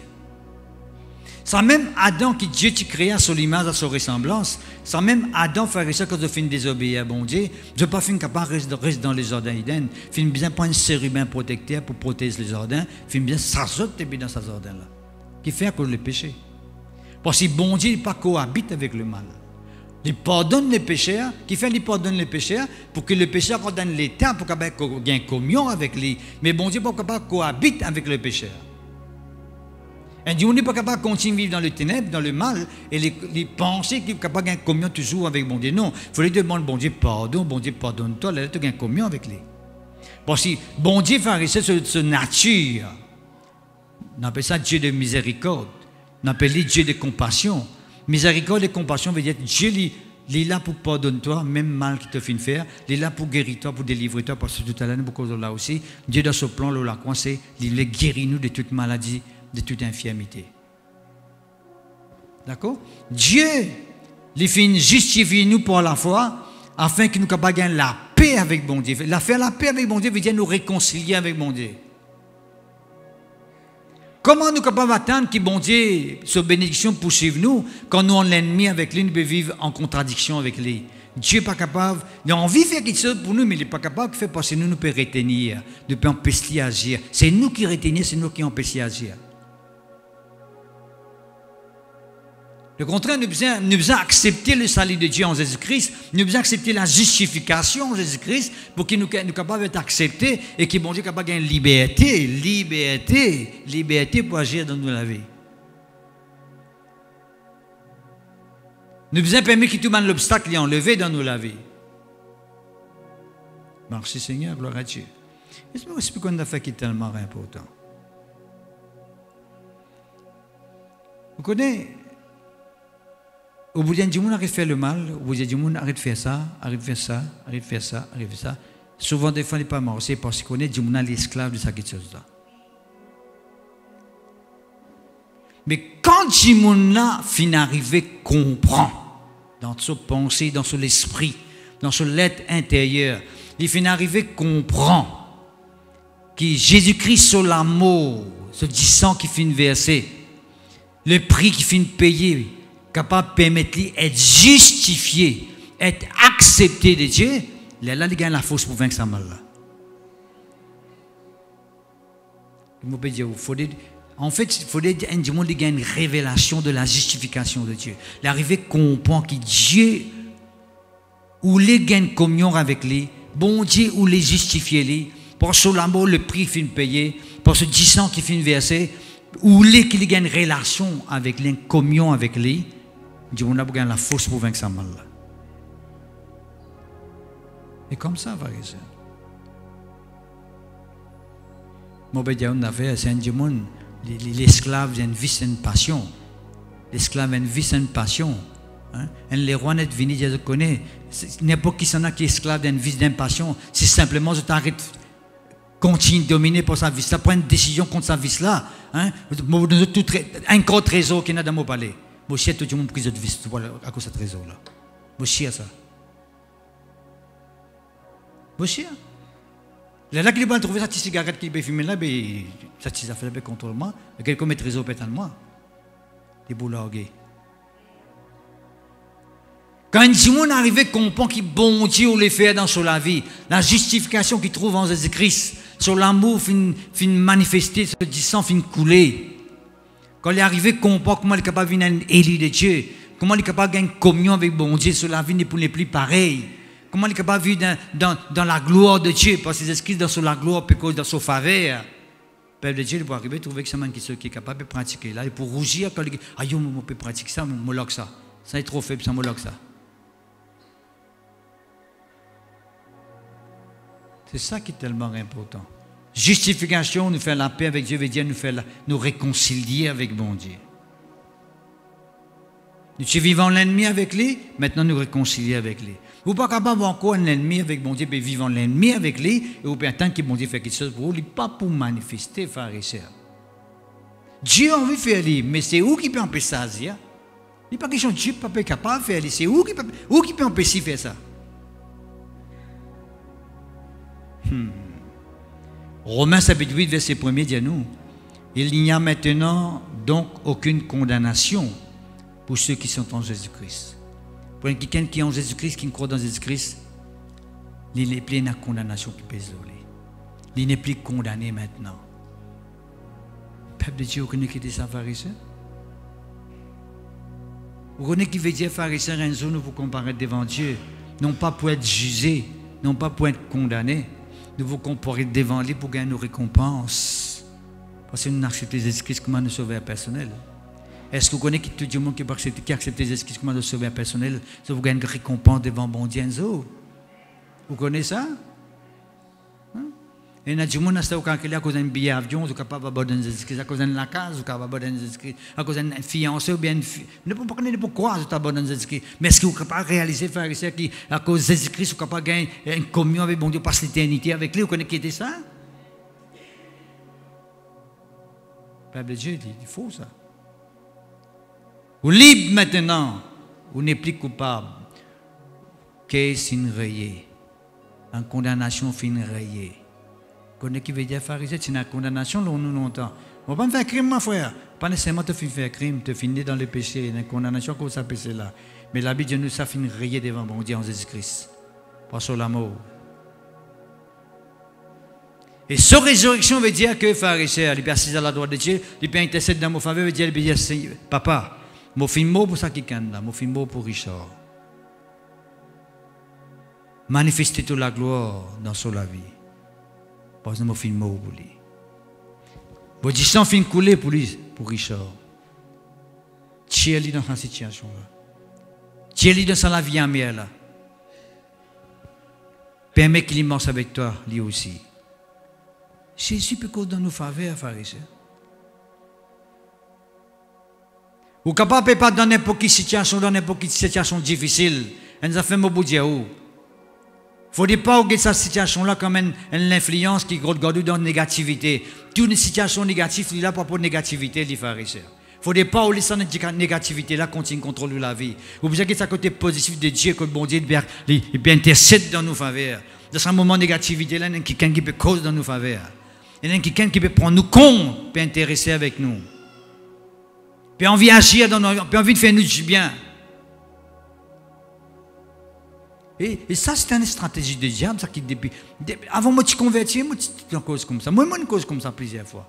Sans même Adam qui Dieu tu créé à son image, à son ressemblance, sans même Adam faire ça quand il fin désobéir à bon Dieu, je pas fin capable de rester dans les jardins d'Éden, fin bien prendre un chérubin protecteur pour protéger les jardins, fin bien s'azote dans ce jardin là, qui fait à cause du péché. Parce que bon Dieu n'est pas cohabite avec le mal. Il pardonne les pécheurs, qui fait qu'il pardonne les pécheurs pour que le pécheur condamne l'État pour qu'il y ait une communion avec lui. Mais bon Dieu n'est pas capable de cohabiter avec le pécheur. Et Dieu n'est pas capable de continuer à vivre dans le ténèbre, dans le mal, et les penser qu'il est capable de gagner communion toujours avec bon Dieu. Non, il faut lui demander bon Dieu pardonne-toi, là tu gagnes communion avec lui. Parce que bon Dieu fait rester ce nature. On appelle ça Dieu de miséricorde. On appelle lui Dieu de compassion. Miséricorde et compassion veut dire Dieu il est là pour pardonner-toi, même mal qu'il te fait faire. Il est là pour guérir-toi, pour délivrer-toi. Parce que tout à l'heure, beaucoup de là aussi, Dieu dans ce plan, là, il guérit nous de toute maladie, de toute infirmité. D'accord? Dieu, il fait justifier nous pour la foi, afin que nous puissions gagner la paix avec bon Dieu. Faire la paix avec bon Dieu veut dire nous réconcilier avec bon Dieu. Comment nous sommes capables d'attendre que bon Dieu, sa bénédiction poursuive nous, quand nous sommes l'ennemi avec lui, nous pouvons vivre en contradiction avec lui. Dieu n'est pas capable, il a envie de faire quelque chose pour nous, mais il n'est pas capable de faire parce que nous pouvons retenir, nous pouvons empêcher d'agir. C'est nous qui retenir, c'est nous qui empêchons d'agir. Le contraire, nous devons accepter le salut de Dieu en Jésus-Christ, nous devons accepter la justification en Jésus-Christ pour qu'il nous soit capable d'être accepté et que bon Dieu soit capable de gagner liberté pour agir dans notre vie. Nous devons permettre que tout le monde l'obstacle est enlevé dans nos vie. Merci Seigneur, gloire à Dieu. C'est ce qu'on a fait qui est tellement important. Vous connaissez? Au bout d'un moment, on arrête de faire le mal, au bout d'un moment, on arrête de faire ça, arrête de faire ça, arrête de faire ça, arrête de faire ça. Souvent, des fois, on n'est pas mort, c'est parce qu'on est l'esclave de cette chose-là. Mais quand Jimouna finit d'arriver, comprend, dans son pensée, dans son esprit, dans son être intérieur, il finit d'arriver, comprend que Jésus-Christ sur l'amour, ce 10 sang qui finit de verser, le prix qui finit de payer, capable de permettre d'être justifié, être accepté de Dieu, là, il gagne la force pour vaincre sa mal. En fait, il faut dire qu'il y a une révélation de la justification de Dieu. L'arrivée comprend que Dieu, ou les gagne communion avec lui, bon Dieu, ou les justifier lui, pour son amour, le prix finit payé, pour ce 10 ans qui finit versé, ou les qui gagne une relation avec lui, une communion avec lui, Dieu n'a pas la force pour vaincre sa mal. Et comme ça, frère et sœur. Moi, je vais dire, c'est un démon. L'esclave a une vie, c'est une passion. L'esclave a une vie, c'est une passion. Les rois n'est venu dire, je connais. N'importe qui s'en a qui est esclave d'une vie, d'une passion. Si simplement je t'arrête, continue de dominer pour sa vie, ça prend une décision contre sa vie là. Un gros trésor qui est dans mon palais. Je suis tout le monde pris de vie à cause de ce trésor là. Je suis à ça. Je suis à. Là, qu'il va trouver cette cigarette qui peut fumer là, cette cigarette peut contrôler moi. Quelqu'un met trésor pétant moi. Des boulagues. Quand un Simon arrive, comprend qu'il bon Dieu les fait dans sa vie, la justification qu'il trouve en Jésus-Christ, sur l'amour fin manifesté, sur le sang fin couler. Quand il est arrivé, comprend comment il est capable de venir élu de Dieu, comment il est capable de gagner une communion avec bon Dieu, sur la vie n'est plus pareil. Comment il est capable de vivre dans la gloire de Dieu, parce que Jésus-Christ dans la gloire, puis dans son faveur. Le peuple de Dieu, il va arriver à trouver que c'est un man qui est capable de pratiquer. Là, il peut rougir quand il dit, ah, yo, on peut pratiquer ça, mais on ça. Ça est trop faible, ça, on ça. C'est ça qui est tellement important. Justification, nous faire la paix avec Dieu, veut dire nous réconcilier avec bon Dieu. Nous vivons l'ennemi avec lui, maintenant nous réconcilier avec lui. Vous n'êtes pas capable encore un ennemi avec bon Dieu, mais vivons l'ennemi avec lui, et vous pouvez attendre que bon Dieu fait quelque chose pour vous, pas pour manifester, frères et sœurs. Dieu a envie de faire lui, mais c'est où qui peut empêcher ça à dire? Il n'est pas question de Dieu qui peut capable de faire lui, c'est où qui peut empêcher de faire ça? Romains chapitre 8, verset 1er dit à nous, il n'y a maintenant donc aucune condamnation pour ceux qui sont en Jésus-Christ. Pour quelqu'un qui est en Jésus-Christ, qui croit dans Jésus-Christ, il n'est plus dans la condamnation qui pèse sur lui. Il n'est plus condamné maintenant. Peuple de Dieu, vous connaissez qui était ça, pharisien? Vous connaissez qui veut dire pharisien, un jour nous vous comparaître devant Dieu, non pas pour être jugé, non pas pour être condamné, nous vous comparaître devant lui pour gagner nos récompenses. Parce que nous acceptons Jésus-Christ comme un sauveur personnel. Est-ce que vous connaissez tout le monde qui accepte Jésus-Christ comme un sauveur personnel, ça vous gagne une récompense devant bon Dieu? Vous connaissez ça? Et il y a des gens qui à cause d'un billet d'avion, ils sont capables d'abandonner Jésus-Christ, à cause d'une case, ils sont capables d'abandonner Jésus-Christ, à cause d'une fiancée ou bien une fille. Ne pas connaître pourquoi ils abandonnent Jésus-Christ. Mais est-ce que vous êtes capable de réaliser, frères et sœurs, qu'à cause de Jésus-Christ, vous êtes capable de gagner une communion avec bon Dieu, passer l'éternité avec lui? Vous connaissez qui était ça? Le Peuple de Dieu dit, il faut ça. Vous libre maintenant, vous n'êtes plus coupable. Qu'est-ce qu'une rayée? En condamnation, fin rayée. Vous connaissez qui veut dire pharisien? C'est une condamnation, nous longtemps. On ne va pas me faire crime, mon frère. Pas nécessairement te faire crime, te finir dans le péché, une condamnation comme ça, péché là. Mais la Bible nous, ça finit rayé devant bon Dieu en Jésus-Christ. Pas sur la mort. Et sa résurrection veut dire que pharisien, il peut assister à la droite de Dieu, il peut intercéder dans mon faveur, veut dire, papa, mon film mot pour ça qui est là, mon film mot pour Richard. Manifester toute la gloire dans son la vie. Parce que mon film mot pour lui. Bon, du sang fin coulé pour lui, pour Richard. Tiens-lui dans cette situation-là. Tiens-lui dans la vie en miel là. Permets qu'il marche avec toi, lui aussi. Jésus peut causer dans nos faveurs, pharisiens. Vous ne pouvez pas dans n'importe quelle situation, difficile. Elle nous a fait un bout de Dieu. Il ne faut pas regarder cette situation-là comme une influence qui regarde dans la négativité. Toute une situation négative, il est là pour la négativité, les pharisiens. Il ne faut pas laisser cette négativité-là continuer à contrôler la vie. Vous avez ce côté positif de Dieu, que le bon Dieu intercède dans nos faveurs. Dans ce moment de négativité-là, il y a quelqu'un qui peut causer dans nos faveurs. Il y a quelqu'un qui peut prendre nous compte, peut intéresser avec nous. Peut envie d'agir, peut envie de faire nous du bien. Et ça, c'est une stratégie de diable, ça qui depuis. Avant moi, tu convertis, moi, tu en cause comme ça. Moi, une cause comme ça plusieurs fois.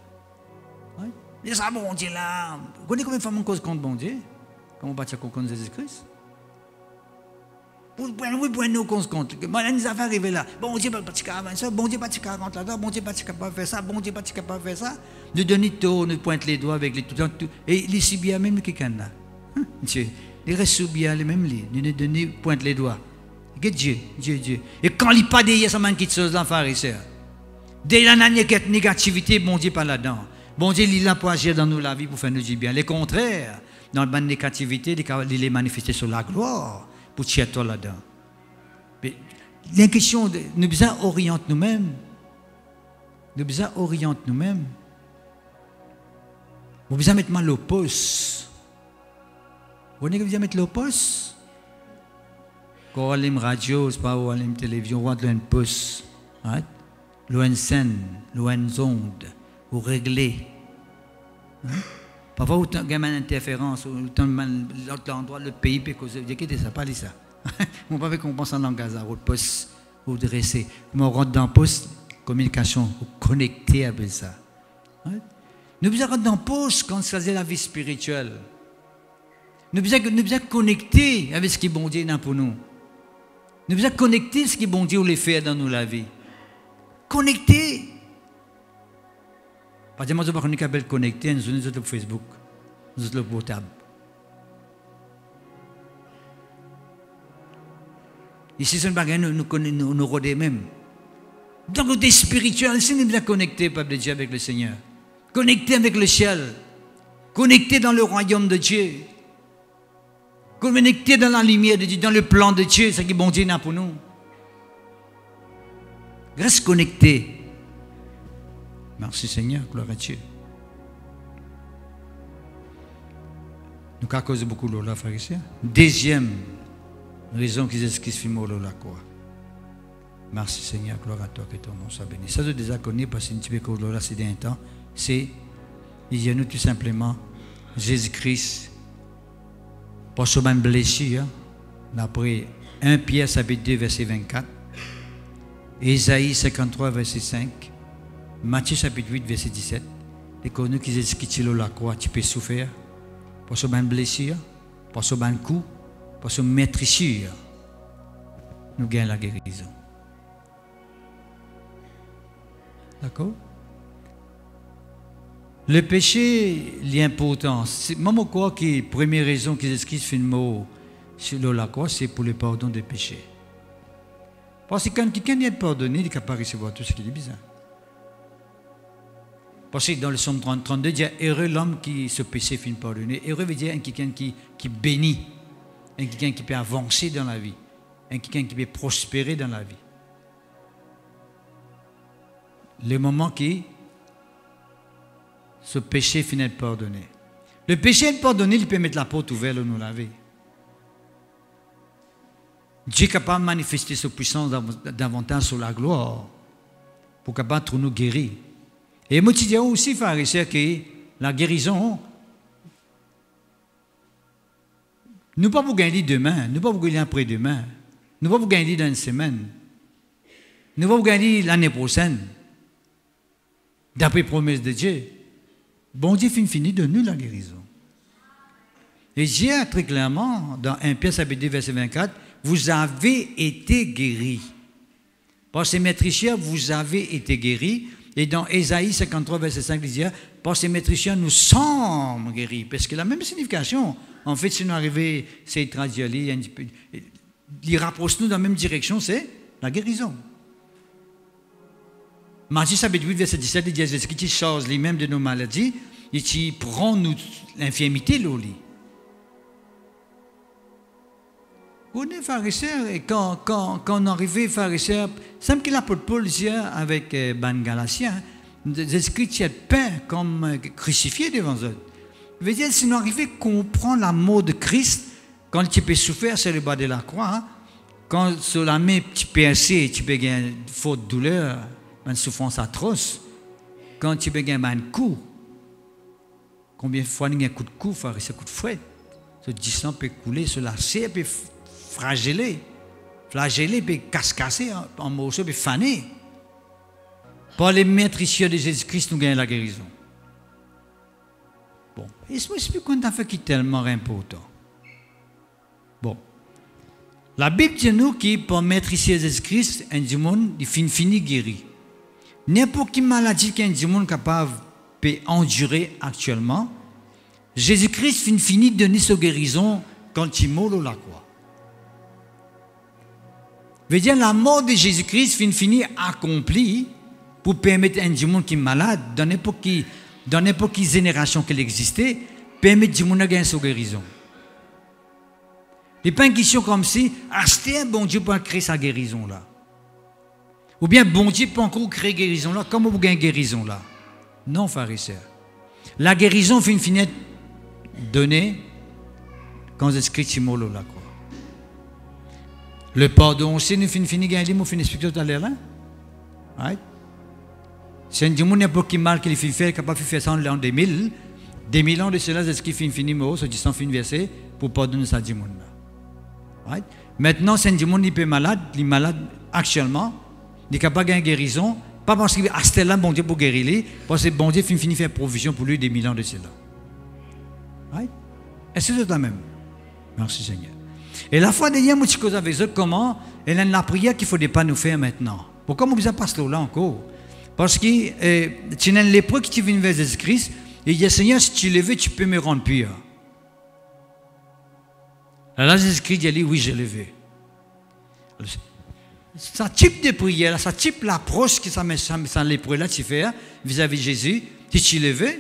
Et ça, bon Dieu là. Vous connaissez combien de fois mon cause contre bon Dieu? Comment on va dire contre Jésus-Christ? Oui, pour nous contre. Moi, nous avons arrivé là. Bon Dieu, pas capable de faire ça. Bon Dieu, pas capable de faire ça. Bon Dieu, pas capable de faire ça. Bon Dieu, pas capable de faire ça. Nous donnons tout, nous pointe les doigts avec les tout. Et les subia même qui can là. Dieu, les restes subia les mêmes les. Nous donnons pointe les doigts. Que Dieu. Et quand il pas derrière ça, man quitte chose dans pharisien. Dès la négativité, bon Dieu pas là-dedans. Bon Dieu, il est là pour agir dans nous la vie, pour faire nous du bien. Le contraire, dans la négativité, il est manifesté sur la gloire, pour tirer toi là-dedans. Mais la question, nous besoin orienter nous-mêmes. Nous besoin orienter nous-mêmes. Vous besoin mettre mal au poste. Vous voyez que vous besoin mettre le poste? Quand on allume radio, c'est pas on allume télévision, on allume poste. Loin scène, loin onde. Pour régler. Parfois, autant de interférence, autant de l'autre endroit, le pays peut causer. Je ne sais pas ça. On ne peut pas qu'on pense en langage à votre poste, ou dresser. On rentre dans le poste, communication, ou connecter avec ça. Nous devons rentrer dans le poste quand c'est la vie spirituelle. Nous devons connecter avec ce qui est bon Dieu pour nous. Nous devons connecter ce qui est bon Dieu les fait dans nous la vie. Connecter. Pas moi, je ne sais pas qu'on est connecté, nous sommes sur Facebook, nous sommes sur le portable. Ici, c'est un bagage, nous rodons même. Dans le côté spirituel, si nous sommes connectés, peuple de Dieu, avec le Seigneur, connectés avec le ciel, connectés dans le royaume de Dieu, connectés dans la lumière de Dieu, dans le plan de Dieu, c'est ce que bon Dieu a pour nous. Reste connecté. Merci Seigneur, gloire à Dieu. Nous avons causé beaucoup de l'eau là, pharisiens. Deuxième raison qu'ils esquissent l'eau là, quoi. Merci Seigneur, gloire à toi, que ton nom soit béni. Ça, je déjà connu parce que tu peux causer l'eau là, c'est d'un temps. C'est, il y a nous tout simplement, Jésus-Christ, pour ce même blessure, d'après 1 Pierre chapitre 2, verset 24, Ésaïe 53, verset 5, Matthieu chapitre 8, verset 17, les connus qui disent que la croix, tu peux souffrir, pour ce même blessure, pour ce même coup, pour ce maîtrisure, nous gagnons la guérison. D'accord? Le péché, l'importance. Moi, je crois que la première raison que Jésus-Christ fait le mot sur la croix, c'est pour le pardon des péchés. Parce que quand quelqu'un est pardonné, il est capable de recevoir tout ce qu'il est besoin. Parce que dans le psaume 32, il dit heureux l'homme qui se péché finit pardonné. Heureux veut dire quelqu'un qui bénit, quelqu'un qui peut avancer dans la vie, quelqu'un qui peut prospérer dans la vie. Le moment qui ce péché finit pardonné. Le péché est pardonné, il peut mettre la porte ouverte et nous laver. Dieu est capable de manifester sa puissance davantage sur la gloire pour capable de nous guérir. Et moi, je dis aussi, frères et sœurs, que la guérison, nous ne pouvons pas gagner demain, nous ne pouvons pas gagner après-demain, nous ne pouvons pas gagner dans une semaine, nous ne pouvons pas gagner l'année prochaine, d'après la promesse de Dieu. Bon Dieu finit de nous la guérison. Et Dieu a très clairement, dans 1 Pierre chapitre 2, verset 24, vous avez été guéris. Par ces maîtriseurs, vous avez été guéris. Et dans Ésaïe 53, verset 5, il dit, par ces maîtriseurs, nous sommes guéris. Parce que la même signification, en fait, si nous arrivons, c'est traduit, il rapproche nous dans la même direction, c'est la guérison. Matthieu chapitre 8, verset 17, il dit, Jésus qui charge lui-même de nos maladies, et qui prend l'infirmité, l'eau. Vous êtes pharisiens, et quand on arrive pharisiens, c'est que l'apôtre Paul dit avec Ben Galatien, Jésus-Christ est peint comme crucifié devant eux. Il veut dire, si nous arrivons à comprendre la mort de Christ, quand tu peux souffrir sur le bas de la croix, quand sur la main tu peux percer, tu peux avoir une forte douleur, une souffrance atroce, quand tu peux avoir un coup, combien de fois il y a un coup de cou, un coup de fouet, ce sang peut couler, ce lacet peut flageller, peut casser en morceaux, peut faner. Par les maîtricieux de Jésus-Christ, nous gagnons la guérison. Bon, et je m'explique qu'on a fait qui est tellement important. Bon, la Bible dit nous qui, pour maîtricieux de Jésus-Christ, un démon, il finit guéri. N'importe quelle maladie qu'un démon capable peut endurer actuellement, Jésus-Christ finit de donner sa guérison quand il meurt à la croix. Veut dire la mort de Jésus-Christ finit accomplie pour permettre à un démon qui est malade, dans n'importe quelle génération qu'elle existait, permettre à un démon de gagner sa guérison. Il n'est pas une question comme si, c'était un bon Dieu pour créer sa guérison là. Ou bien bon Dieu peut encore créer guérison là, comment vous gagnez guérison là? Non, frères et sœurs. La guérison finit donnée quand Jésus-Christ est mort à la croix. Le pardon aussi, nous finissons gagner, nous finissons expliquer tout à l'heure là. Right? C'est un démon n'importe qui mal qu'il fait faire, capable de faire ça en l'an 2000. 2000 ans de cela, Jésus-Christ finit mort, ce qui sont fin versé pour pardonner ce démon là. Right? Maintenant, c'est un démon qui est malade, il est malade actuellement. Il est capable de gagner guérison, pas parce qu'il a acheté là, bon Dieu, pour guérir lui, parce que bon Dieu finit faire provision pour lui des 1000 ans de cela. Right? Est-ce que c'est la même? Merci Seigneur. Et la fois dernière, je cause avec eux comment, et la prière qu'il ne faudrait pas nous faire maintenant. Pourquoi on ne passe là encore? Parce que tu es un lépreux qui vient vers Jésus-Christ, et il dit Seigneur, si tu le veux, tu peux me rendre pur. Alors Jésus-Christ dit oui, je le veux. Ce type de prière, ce type d'approche que ça lépreux là tu fais vis-à-vis de Jésus, si tu le veux,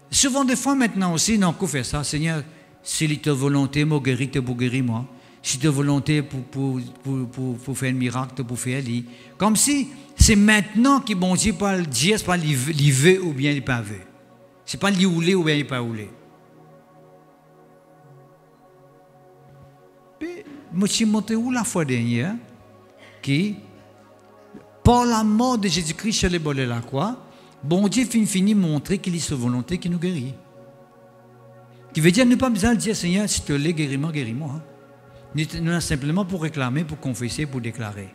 souvent des fois maintenant aussi, non, qu'on fait ça, Seigneur, si ta volonté m'a guéri, tu peux guérir moi. Si ta volonté pour faire un miracle, pour faire lui. Comme si c'est maintenant que bon Dieu peut le dire, ce n'est pas il veut ou bien il pas veut. Ce n'est pas il voulait ou bien il pas voulait. Puis, moi, je suis monté où la fois dernière? Qui, par la mort de Jésus-Christ sur le bord de la croix, bon Dieu finit montrer qu'il est sa volonté qui nous guérit. Qui veut dire, nous pas besoin de dire, Seigneur, si tu l'es, guéris-moi, guéris-moi. Hein. Nous sommes simplement pour réclamer, pour confesser, pour déclarer.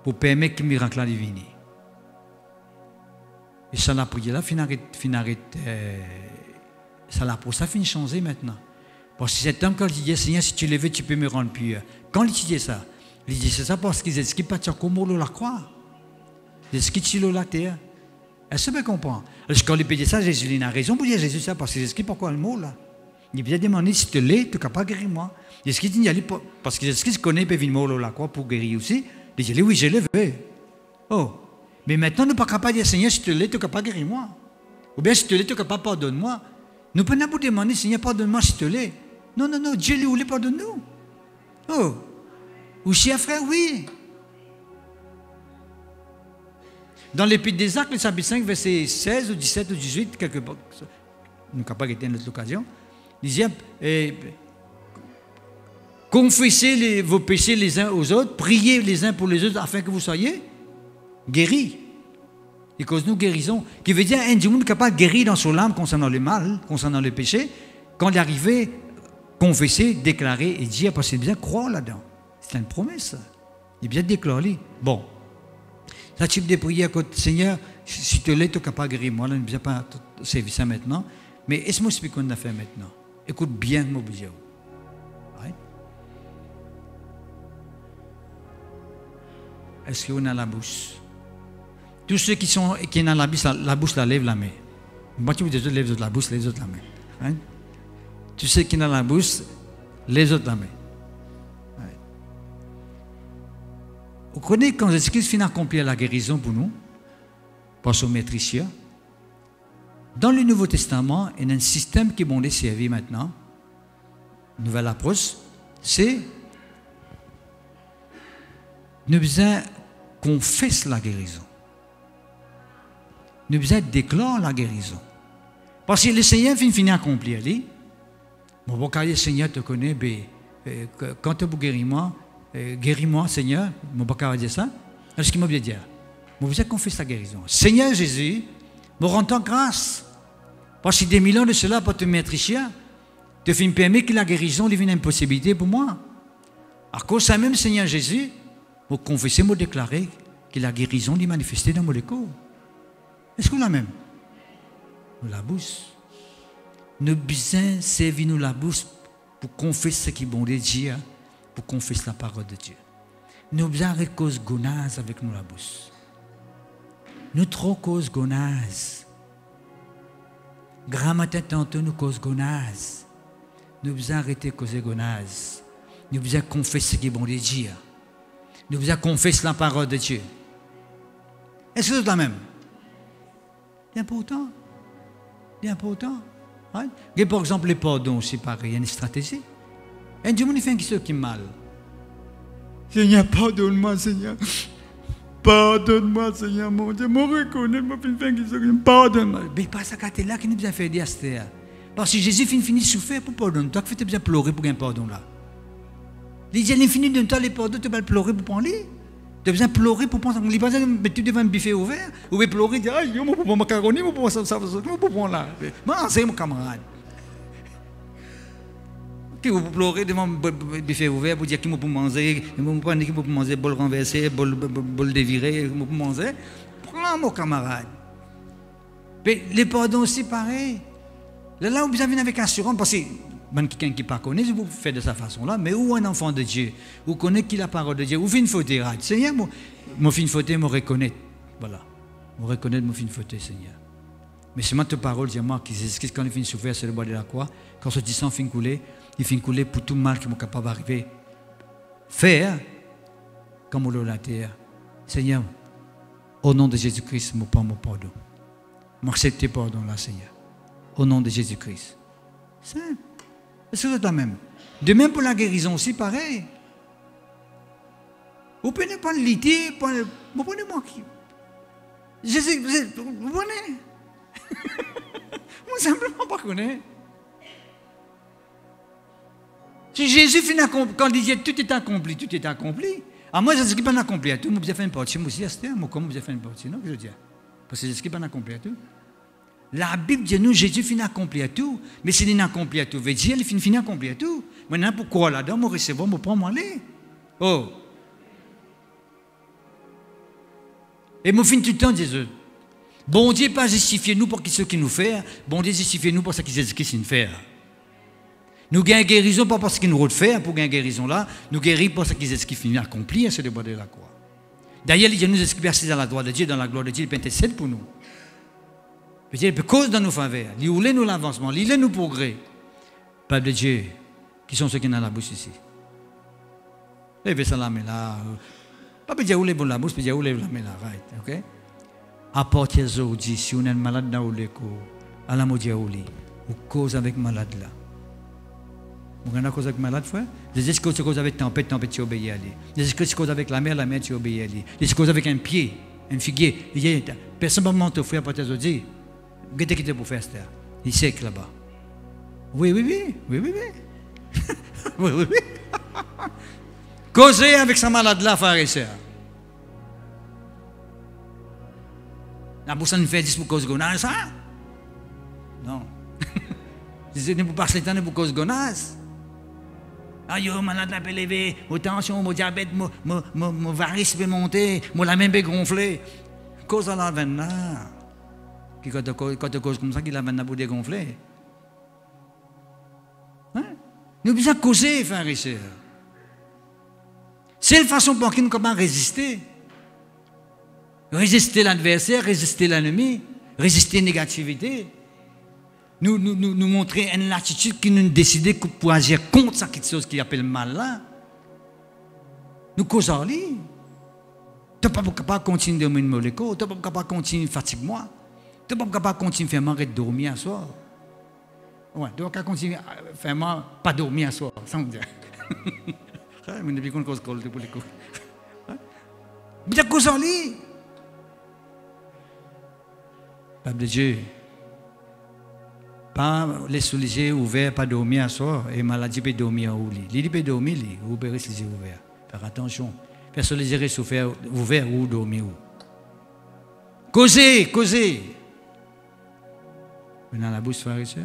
Pour permettre que le miracle arrive. Et ça, la prière là, ça l'a pour ça, finit changer maintenant. Parce que cet homme, quand il dit, Seigneur, si tu le veux, tu peux me rendre pur. Quand il dit ça, il dit ça parce qu'ils disent qu'il pas comme la croix. Ils disent qu'il sur la terre. Est-ce que vous comprenez? Alors, quand il peut dire ça, Jésus a raison pour dire Jésus ça, parce qu'il dit pourquoi le mot là? Il vient demander si tu l'es, tu es capable de guérir moi. Il dit parce qu'il se connaît, il peut venir la croix pour guérir aussi. Il dit oui, je le veux. Oh. Mais maintenant, nous ne sommes pas capables de dire Seigneur, si tu l'es, tu es capable de guérir moi. Ou bien si tu l'es, tu es capable de pardonner moi. Nous ne pouvons pas demander Seigneur, pardonne-moi si tu l'es. Non, non, non, Dieu lui voulait pardonne-nous. Oh. Ou si un frère, oui. Dans l'Épître des Actes, le chapitre 5, verset 16 ou 17 ou 18, quelque part, nous ne sommes pas été dans notre occasion, il disait confessez vos péchés les uns aux autres, priez les uns pour les autres afin que vous soyez guéris. Et cause nous guérissons, qui veut dire un monde capable de guérir dans son âme concernant le mal, concernant le péché, quand il est arrivé, confesser, déclarer et dire, parce qu'il bien croire là-dedans. C'est une promesse. Il est bien déclaré. Bon. Ça type de prière, Seigneur, si tu l'es, tu es capable de guérir moi. Là, je ne viens pas servir ça maintenant. Mais est-ce que je explique qu'on a fait maintenant? Écoute bien mon budget. Ouais. Est-ce qu'on a la bouche? Tous ceux qui sont dans la bouche, la lève la main. Moi, tu vous dis, lève la bouche, les autres la main. Hein? Tous ceux qui sont dans la bouche, les autres la main. Ouais. Vous connaissez quand Jésus-Christ finit d'accomplir la guérison pour nous, par son maîtricier, dans le Nouveau Testament, il y a un système qui est bon servi maintenant, nouvelle approche, c'est nous besoin qu'on fasse la guérison. Nous besoin déclarer la guérison. Parce que le Seigneur finit d'accomplir. Mon bon carrière, Seigneur te connaît, quand tu guéris-moi, guéris-moi, Seigneur. Mon bon carrière dit ça. Alors, ce qu'il m'a bien dit, mon besoin qu'on fasse la guérison. Seigneur Jésus, me rends-toi grâce. Parce que des millions de cela pour te mettre ici, te fait me permettre que la guérison devienne une impossibilité pour moi. À cause de ça même, Seigneur Jésus, me confesser, me déclarer que la guérison est manifestée dans mon corps. Est-ce qu'on l'a même? Nous la bouche. Nous besoin servir nous la bouche pour confesser ce qui est bon de Dieu, pour confesser la parole de Dieu. Nous besoin de cause gonase avec nous la bouche. Nous trop cause gonase. Grand matin tantôt nous cause gonase. Nous besoin arrêter de causer gonase. Nous besoin confesser ce qui est bon de Dieu. Nous besoin confesser la parole de Dieu. Est-ce que c'est la même? C'est important. C'est important. Hein? Et par exemple, les pardons, c'est pareil, il y a une stratégie. Et Dieu me fait quelque chose qui est mal. Seigneur, pardonne-moi, Seigneur. Pardonne-moi, Seigneur, mon Dieu. Je reconnais, je fais quelque chose qui pardonne-moi. Mais pas ça qu'à là qui nous a fait dire Esther. Parce que Jésus finit de souffrir pour pardonner. Toi, tu fais bien pleurer pour un pardon là. Il dit, l'infini de toi, les pardons, tu vas pleurer pour prendre les. Tu as besoin de pleurer pour prendre. Il passe tu devant un buffet ouvert. Ou bien pleurer, dire, aïe, je peux prendre macaroni, je peux prendre ça, je peux prendre là. Moi, c'est mon camarade. Qui vous pleurer devant un buffet ouvert pour dire qui peut manger, vous prenez qui peut manger, bol renversé, bol déviré, qui peut manger. Prends mon camarade. Mais les pardons aussi pareil. Là où vous avez avec assurance, parce que quelqu'un qui ne connaît pas, vous faites de cette façon-là, mais où un enfant de Dieu, vous connaissez qui la parole de Dieu, vous faites une faute, Seigneur, moi fait une faute, me reconnaître. Voilà. Me reconnaître, moi fait une faute, Seigneur. Mais c'est ma parole, dis-moi, qu'est-ce qu'on a fait une souffrir sur le bois de la croix, quand ce sang fin couler, il finit couler pour tout mal qui est capable d'arriver. Faire, comme on l'a la terre. Seigneur, au nom de Jésus-Christ, je prends mon pardon. M'accepter pardon là, Seigneur. Au nom de Jésus-Christ. Simple. C'est la même. De même pour la guérison aussi, pareil. Vous prenez pas le litier, vous prenez moi qui. Jésus, vous prenez. Moi, simplement pas connaître. Si Jésus finit quand il disait tout est accompli, tout est accompli. À moi, je ne sais pas accompli à tout. Moi, j'ai fait une partie. Moi aussi, moi, comment j'ai fait une partie, non, je veux dire. Parce que je ne sais pas accompli à tout. La Bible dit nous, Jésus finit accomplir tout. Mais s'il n'a accompli tout, veut dire, il finit accomplir tout. Maintenant, pourquoi là-dedans, moi recevoir, moi prends, moi aller. Oh. Et moi, fin tout le temps, Jésus. Bon Dieu pas justifier nous pour ce qu'il nous fait. Bon Dieu justifie nous pour ce qu'il nous fait. Nous gagnons guérison pas parce qu'il nous refait pour gagner guérison là. Nous guérissons pour ce qu'il finit accompli sur le bois de la croix. D'ailleurs, il nous exerce dans la gloire de Dieu, dans la gloire de Dieu, il peut intercéder pour nous. Il peut cause dans nos faveurs. Il voulait nous l'avancement, il voulait nous progrès. Peuple de Dieu, qui sont ceux qui sont dans la bouche ici. Levez ça la main là. Pas dire où les bonnes la bouche, mais dire où les la main là, right, ok? À partir d'aujourd'hui, si on est malade dans le corps, à la maudit ou cause avec malade là. Vous avez cause avec malade, frère? Les escrocs cause avec tempête, tu obéis à lui. Les escrocs cause avec la mer, tu obéis à lui. Les escrocs avec un pied, un figuier. Personne ne va monter, frère, à partir d'aujourd'hui. Qu'est-ce que tu pour faire ça? Il sait que là-bas. Oui. Oui. Causer avec sa malade là, frère et sœur. La bourse ne fait 10 pour cause gonas, ça? Non. C'est pour passer le temps pour cause gonas. Aïe, malade la peut lever, mon tension, mon diabète, mon varice peut monter, mon la main peut gonfler. Cause à la veine là. Quand tu causes comme ça, qu'il a veine pour dégonfler. Hein? Nous devons causer, frères et sœurs. C'est la façon pour nous comment résister. Résister l'adversaire, résister l'ennemi, résister la négativité. Nous montrer une attitude qui nous décide pour agir contre ça, quelque chose qui appelle mal là. Nous causons lui. Tu n'es pas capable de continuer de dormir le corps, tu n'es pas capable de continuer de fatiguer moi, tu n'es pas capable de continuer de faire m'arrêter de dormir à soir. Ouais, tu n'es pas capable de continuer à faire moi pas dormir à soir, ça me dit. Mais depuis qu'on cause pour les coups. Mais tu causons lui. Peuple de Dieu. Pas les souliers ouverts, pas dormir à soir, et maladie peut dormir au lit. L'île peut dormir, ou peut rester les yeux ouverts. Faire attention. Faire sur les yeux ouverts ou dormir. Causer. Vous dans la bouche, frère et sœur?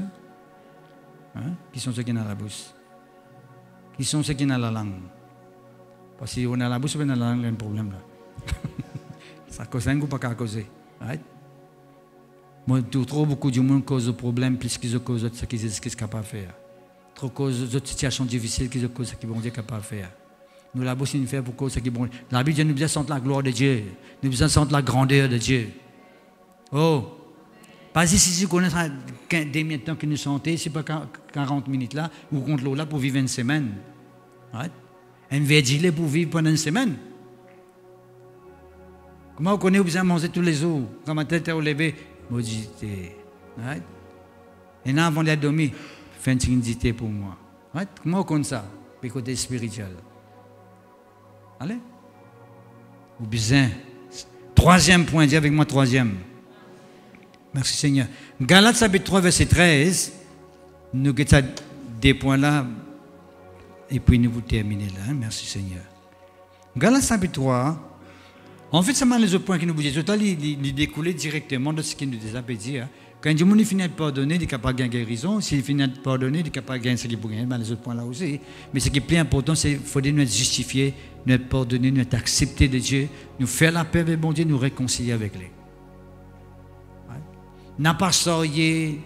Hein? Qui sont ceux qui sont dans la bouche? Qui sont ceux qui sont dans la langue? Parce que si on a la bouche, on a la langue, il y a un problème là. Ça cause un coup pas qu'à causer. Right? Moi, trop beaucoup de monde cause de problèmes plus qu'ils causent de ce qu'ils sont capables de faire. Trop cause de situations difficiles qu'ils causent de ce qu'ils vont être capables de faire. Nous, la bouche, nous fait pour cause de ce qu'ils vont. La Bible dit nous besoin sentir la gloire de Dieu. Nous besoin sentir la grandeur de Dieu. Oh! Pas si vous connaissez des minutes de temps que nous sentons, c'est pas 40 minutes là, ou contre l'eau là pour vivre une semaine. Right? Un verdict pour vivre pendant une semaine. Comment vous connaissez, vous besoin manger tous les jours, quand ma tête est relevée, maudité. Right? Et là, avant d'aller dormir, fais une dignité pour moi. Right? Comment vous connaissez ça? Du côté spirituel. Allez? Vous besoin. Troisième point, dis avec moi troisième. Merci Seigneur. Galates chapitre 3, verset 13. Nous avons des points là. Et puis nous vous terminer là. Merci Seigneur. Galates chapitre 3. En fait, ça m'a les autres points qui nous disent. Total, il découlait directement de ce qu'il nous a dit. Quand Dieu nous finit de pardonner, il est capable de gagner guérison. S'il finit de pardonner, il est capable de gagner ce qu'il peut gagner. Les autres points là aussi. Mais ce qui est plus important, c'est qu'il faut nous être justifiés, nous être pardonnés, nous être acceptés de Dieu, nous faire la paix avec bon Dieu, nous réconcilier avec lui. N'a pas sorti,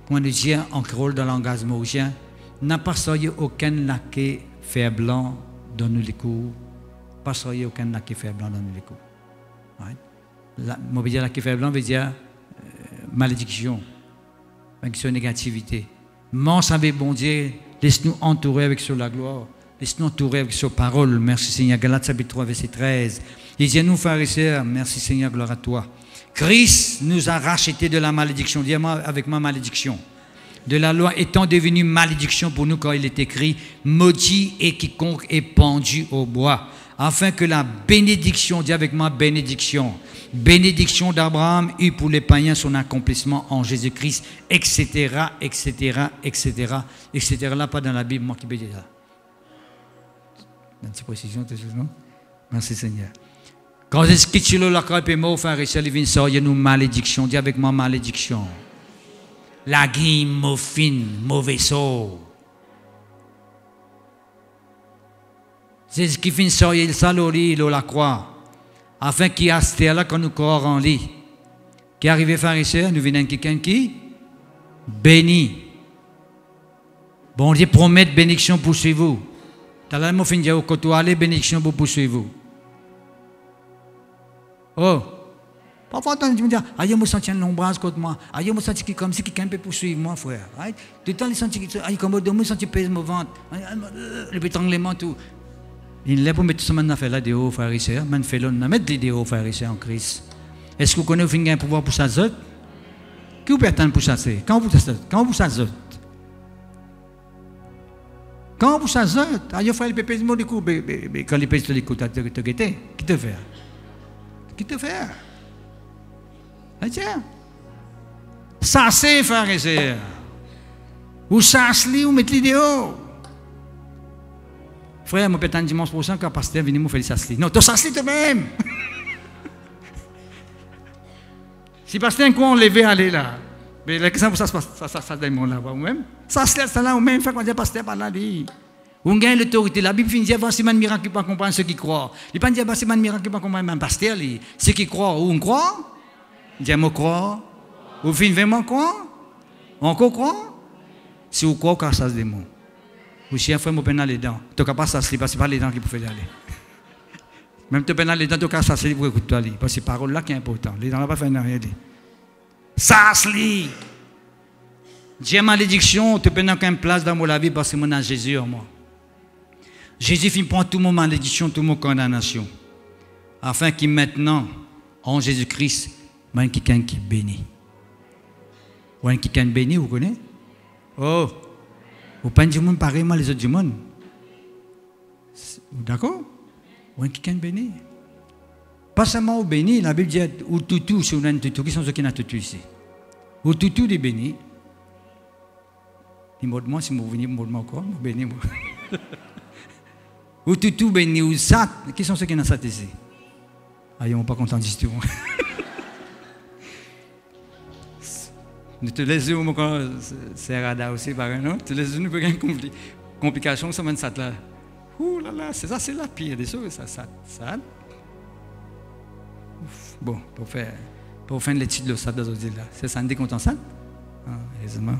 point de Dieu, en rôle dans l'engagement mauricien, n'a pas sorti aucun laquais fer blanc dans nous les coups, pas sorti aucun laquais fer blanc dans nous les coups. Moi, je veux dire laquais fer blanc veut dire malédiction, négativité. M'en savez, bon Dieu, laisse-nous entourer avec sur la gloire, laisse-nous entourer avec sur parole. Merci Seigneur. Galates chapitre 3, verset 13. Il dit à nous, frères et sœurs, merci Seigneur, gloire à toi. Christ nous a rachetés de la malédiction. Dis-moi avec ma malédiction. De la loi étant devenue malédiction pour nous quand il est écrit maudit et quiconque est pendu au bois. Afin que la bénédiction, dis avec moi bénédiction d'Abraham eut pour les païens son accomplissement en Jésus-Christ, etc. Là, pas dans la Bible, moi qui peux dire ça. Une petite précision, non? Merci Seigneur. Quand est-ce que tu la croix et mort, frère et sœur, il vient sortir nous malédiction. Dis avec moi malédiction. La guime, moffine, mauvais sort. C'est ce qui finit sortir le salori, la croix. Afin qu'il y ait là quand nous corps en lit. Qui arrive, frère et sœur, nous venons quelqu'un qui bénit. Bon Dieu promet bénédiction pour vous. T'as là, moi, fin de quand tu allez, bénédiction pour poursuivre. Oh, parfois, tu me dis, aïe, je me sens un ombrage contre moi. Aïe, je me sens comme si quelqu'un peut poursuivre moi, frère. Tout le temps, je me sens, aïe, comme je me sens pèse mon ventre. Le pétranglement, tout. Il est pour mettre tout ça maintenant fait là, des hauts, frères et sœurs. Man fait là, on a mettre des hauts, frères et sœurs, en Christ. Est-ce que vous connaissez un pouvoir pour ça, zot? Qui vous peut attendre pour ça, c'est? Quand vous ça, zot? Quand vous ça, zot? Aïe, frère, le pépé, du coup, quand les pèses te l'écoutent, te guetter. Qui te fait? Qui te fait? Ah tiens. Ça c'est, frère et sœur. Ou ça se lit, ou mettre l'idéo. Frère, moi, peut-être un dimanche prochain, quand pasteur vient me faire ça se lit. Non, tu ça se lit toi-même. Si pasteur, quoi, on levé, aller là. Mais la question pour ça se démon là, vous-même. Ça se lit, ça là, vous-même, fait qu'on dit pasteur par là, dit. On gagne l'autorité. La Bible finit de dire, c'est un miracle qui ne peut pas comprendre ceux qui croient. Il ne peut pas dire, c'est un miracle qui ne peut pas comprendre un pasteur. Ceux qui croient, où on croit? Dieu me croit. Ou fin vraiment croit? Encore croit? Si vous croyez, car ça se démon. Ou si un frère me peine les dents, tu n'as pas ça se lit, parce que ce n'est pas les dents qui peuvent aller. Même tu peine les dents, tu n'as pas ça se lit pour écouter aller. Parce que c'est parole là qui est important. Les dents n'ont pas fait rien. Ça se lit. Dieu malédiction, tu peine qu'une place dans la vie parce que mon Jésus en moi. Jésus finit prendre tout mon malédiction, tout mon condamnation. Afin qu'il maintenant, en Jésus-Christ, il quelqu'un qui bénit. Ou un quelqu'un béni, vous connaissez? Oh, vous pas du monde pareillement les autres du monde. D'accord? Ou un quelqu'un béni. Pas seulement au béni, la Bible dit ou toutou, si on a un toutou, qui sont ceux qui ont un toutou ici? Ou toutou des bénis. Dis-moi si vous venez, moi encore, vous bénis, moi. Ou toutou béni, ou sat, qui sont ceux qui ont un sat ici? Ah, ils ne sont pas contents d'histoire. Ne te laisse où c'est radar aussi, pareil, non? Tu laisses nous faire une complication, ça mène ça là. Ouh là là, c'est ça, c'est la pire des choses, ça. Bon, pour faire l'étude de ça dans là. C'est ça, on dit qu'on t'en ça? Ah, heureusement.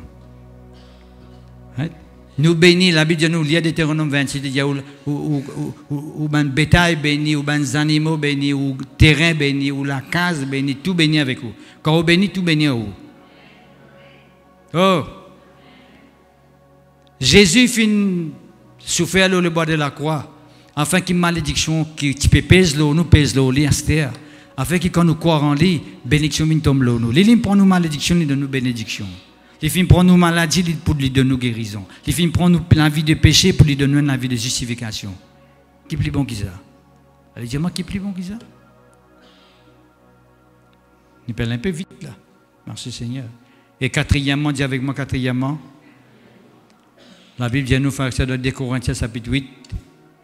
Right? Nous bénis, la Bible dit nous, il y a Deutéronome 26, il y a ou ben bétail béni, ou ben animaux bénis, ou terrain béni, ou la case béni, tout béni avec vous. Quand on bénit, tout béni à vous. Oh! Jésus finit souffrir le bois de la croix, afin qu'il malédiction qui pèse l'eau, nous pèse l'eau, l'astère, afin que quand nous croyons en lui, bénédiction nous tombe l'eau. Nous. Il prend nous malédiction, il donne nous bénédiction. Il finit prendre nous maladie pour lui donner nous guérison. Il finit prendre nous l'envie de péché pour lui donner une vie de justification. Qui est plus bon que ça? Allez, dis-moi qui est plus bon que ça? Il parle un peu vite là. Merci Seigneur. Et quatrièmement, dis avec moi quatrièmement, la Bible dit à nous, frères et sœurs, de 2 Corinthiens chapitre 8,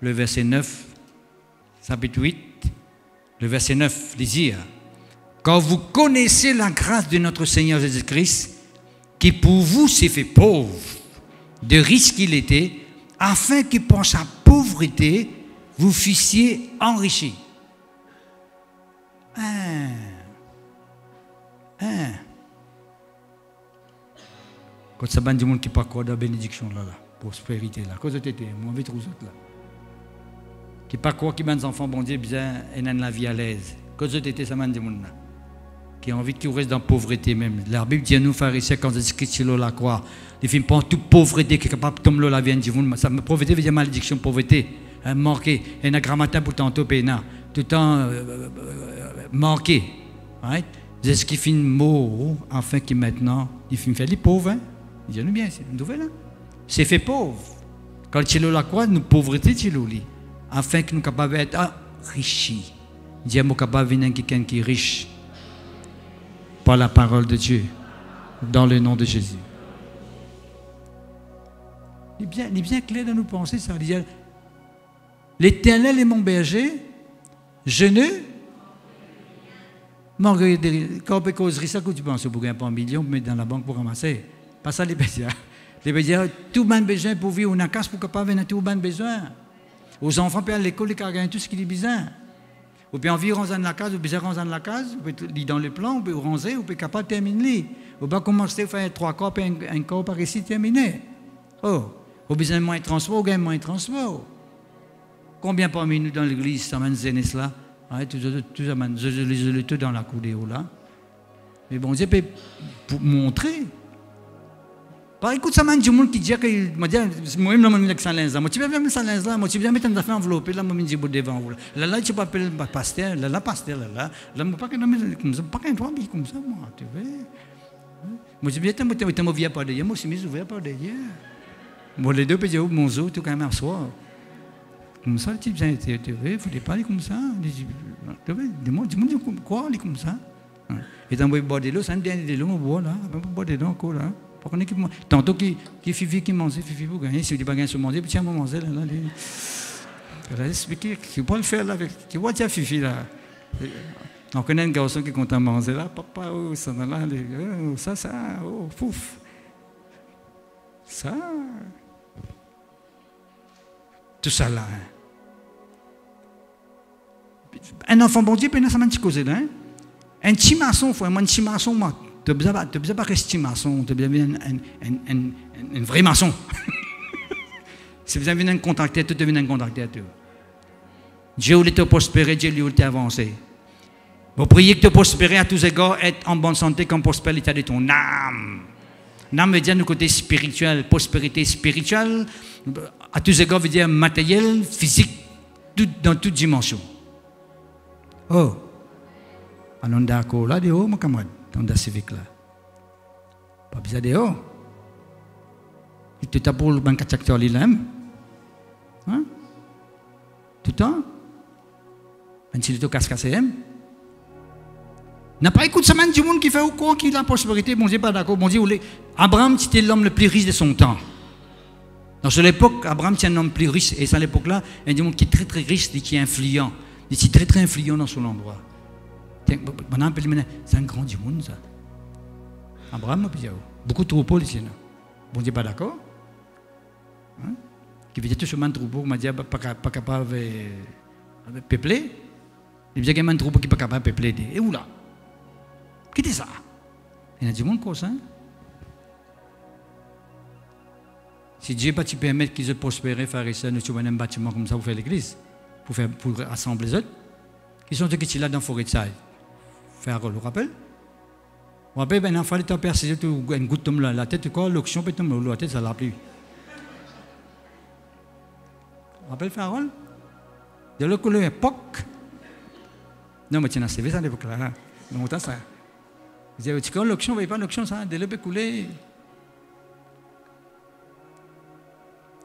le verset 9, chapitre 8, le verset 9, lisez. Quand vous connaissez la grâce de notre Seigneur Jésus-Christ, qui pour vous s'est fait pauvre, de riche qu'il était, afin que par sa pauvreté, vous fussiez enrichis. Quand ça va du monde qui pas croire dans la bénédiction là, prospérité là, cause de tété, moi vite aux autres là. Qui pas croire qui des enfants bon Dieu bien et dans la vie à l'aise. Cause de tété ça m'a du monde là. Qui a envie qu'il reste dans la pauvreté même. La Bible dit à nous pharisiens quand Jésus-Christ sur la croix, il fait prendre toute pauvreté qui est capable de tomber la vie du monde. Ça pauvreté veut dire malédiction, pauvreté, manqué. Et la grammaire pour tantôt pénal, tout le temps manqué. Right? C'est ce qui fait un mot afin qu'il maintenant il fait les pauvres. Hein? Il dit nous bien, c'est une nouvelle. Hein? C'est fait pauvre. Quand tu la croix, nous pauvreté tu l'oublies. Afin que nous capables d'être enrichis. Dieu est capable de venir quelqu'un qui est riche. Par la parole de Dieu, dans le nom de Jésus. Il est bien clair de nous penser ça. L'Éternel est mon berger, je ne Quand on peut causer ça, que tu penses pour gagner pas 1 million, pour mettre dans la banque pour ramasser. Pas ça les pédias. Les pédias, tout le monde a besoin pour vivre une casse pour capable venir tout le monde besoin. Aux enfants, puis à l'école, ils gagnent tout ce qu'ils ont besoin. Ou bien envie ranger dans la case, ou bien ranger dans la case, ou bien lire dans le plan, ou bien ranger, ou bien capable de terminer. Ou bien commencer à faire 3 corps, puis un corps par ici terminé. Oh, ou bien moins de transport, ou bien moins de transport. Combien parmi nous dans l'église, ça mène zénès là? Tout ça mène, je tout dans la cour des hauts là. Mais bon Dieu peut montrer. Par écoute, ça mène du monde qui dit que, moi-même, je suis sans linge là. Moi, tu viens mettre sans linge là, moi, tu viens mettre un affaire enveloppée là, moi, je dis devant vous. Là, tu peux appeler le pasteur, là, pasteur, là, pas qu'un toit comme ça, moi, tu vois. Moi, je viens, tu m'as vu pas d'ailleurs, moi, je me suis pas d'ailleurs. Moi, les deux, puis mon zoo, tout quand même à soi. Comme ça, tu vois, il faut parler comme ça. Tu vois, dis-moi, quoi, aller comme ça. Et dans le bois de l'eau, ça me dit de l'eau, on boit là, on boit de l'eau encore là. Tantôt qui Fifi qui mange, Fifi pour gagner, si tu n'as pas gagné sur manger, puis tiens, on manger là. Je vais expliquer, tu ne peux pas le faire là avec. Tu vois, tiens, Fifi là. On connaît un garçon qui est content de manger là, papa, oh, ça là, oh, ça, oh, pouf. Ça. Tout ça là. Un enfant bon Dieu, puis ça m'a dit causer là. Un petit maçon, il faut un petit maçon, moi. Tu n'as besoin pas rester maçon, tu as besoin d'un vrai maçon. Si vous avez un contracteur, tu deviens un contracteur. Dieu voulait te prospérer, Dieu voulait t'avancer. Vous priez que te prospérer à tous égards, être en bonne santé comme prospère l'état de ton âme. L'âme veut dire du côté spirituel, prospérité spirituelle, à tous égards veut dire matériel, physique, dans toute dimension. Oh, allons d'accord là, dehors, mon camarade. Dans la civique là. Pas besoin de haut. Il te tape pour le banc de acteur lui-même. Hein? Tout le temps. Même si tu casse-cassé. N'a pas écouté ça, man, du monde qui fait au courant qu'il a la prospérité. Bon Dieu, pas d'accord. Bon Dieu, Abraham, c'était l'homme le plus riche de son temps. Dans cette époque, Abraham, c'est un homme plus riche. Et c'est à l'époque-là, un monde qui est très très riche, qui est influent. Il est très très influent dans son endroit. C'est un grand du monde, ça. Abraham, beaucoup de troupeaux ici. Bon Dieu, pas d'accord. Hein? Qui veut dire tout ce monde de troupeaux, m'a dit, pas capable de peupler. Il veut dire qu'il y a un troupeau qui n'est pas capable de peupler. Et où là? Qui dit ça? Il y a du monde comme ça. Si Dieu pas te permettre qu'ils se prospèrent, faire ça, nous trouvons un bâtiment comme ça pour faire l'église, pour rassembler les autres, qui sont ceux qui sont là dans la forêt de Saïd. Faire le rappel. On rappelle, ben, il fallait percer une goutte de la tête, quoi, l'auction peut tomber la tête, ça l'a plu. On rappelle, faire rôle. De l'autre côté, époque. Non, mais tiens, c'est ça à l'époque là. Donc, ça. Vous avez dit, l'auction, vous pas l'auction, ça, de l'autre côté.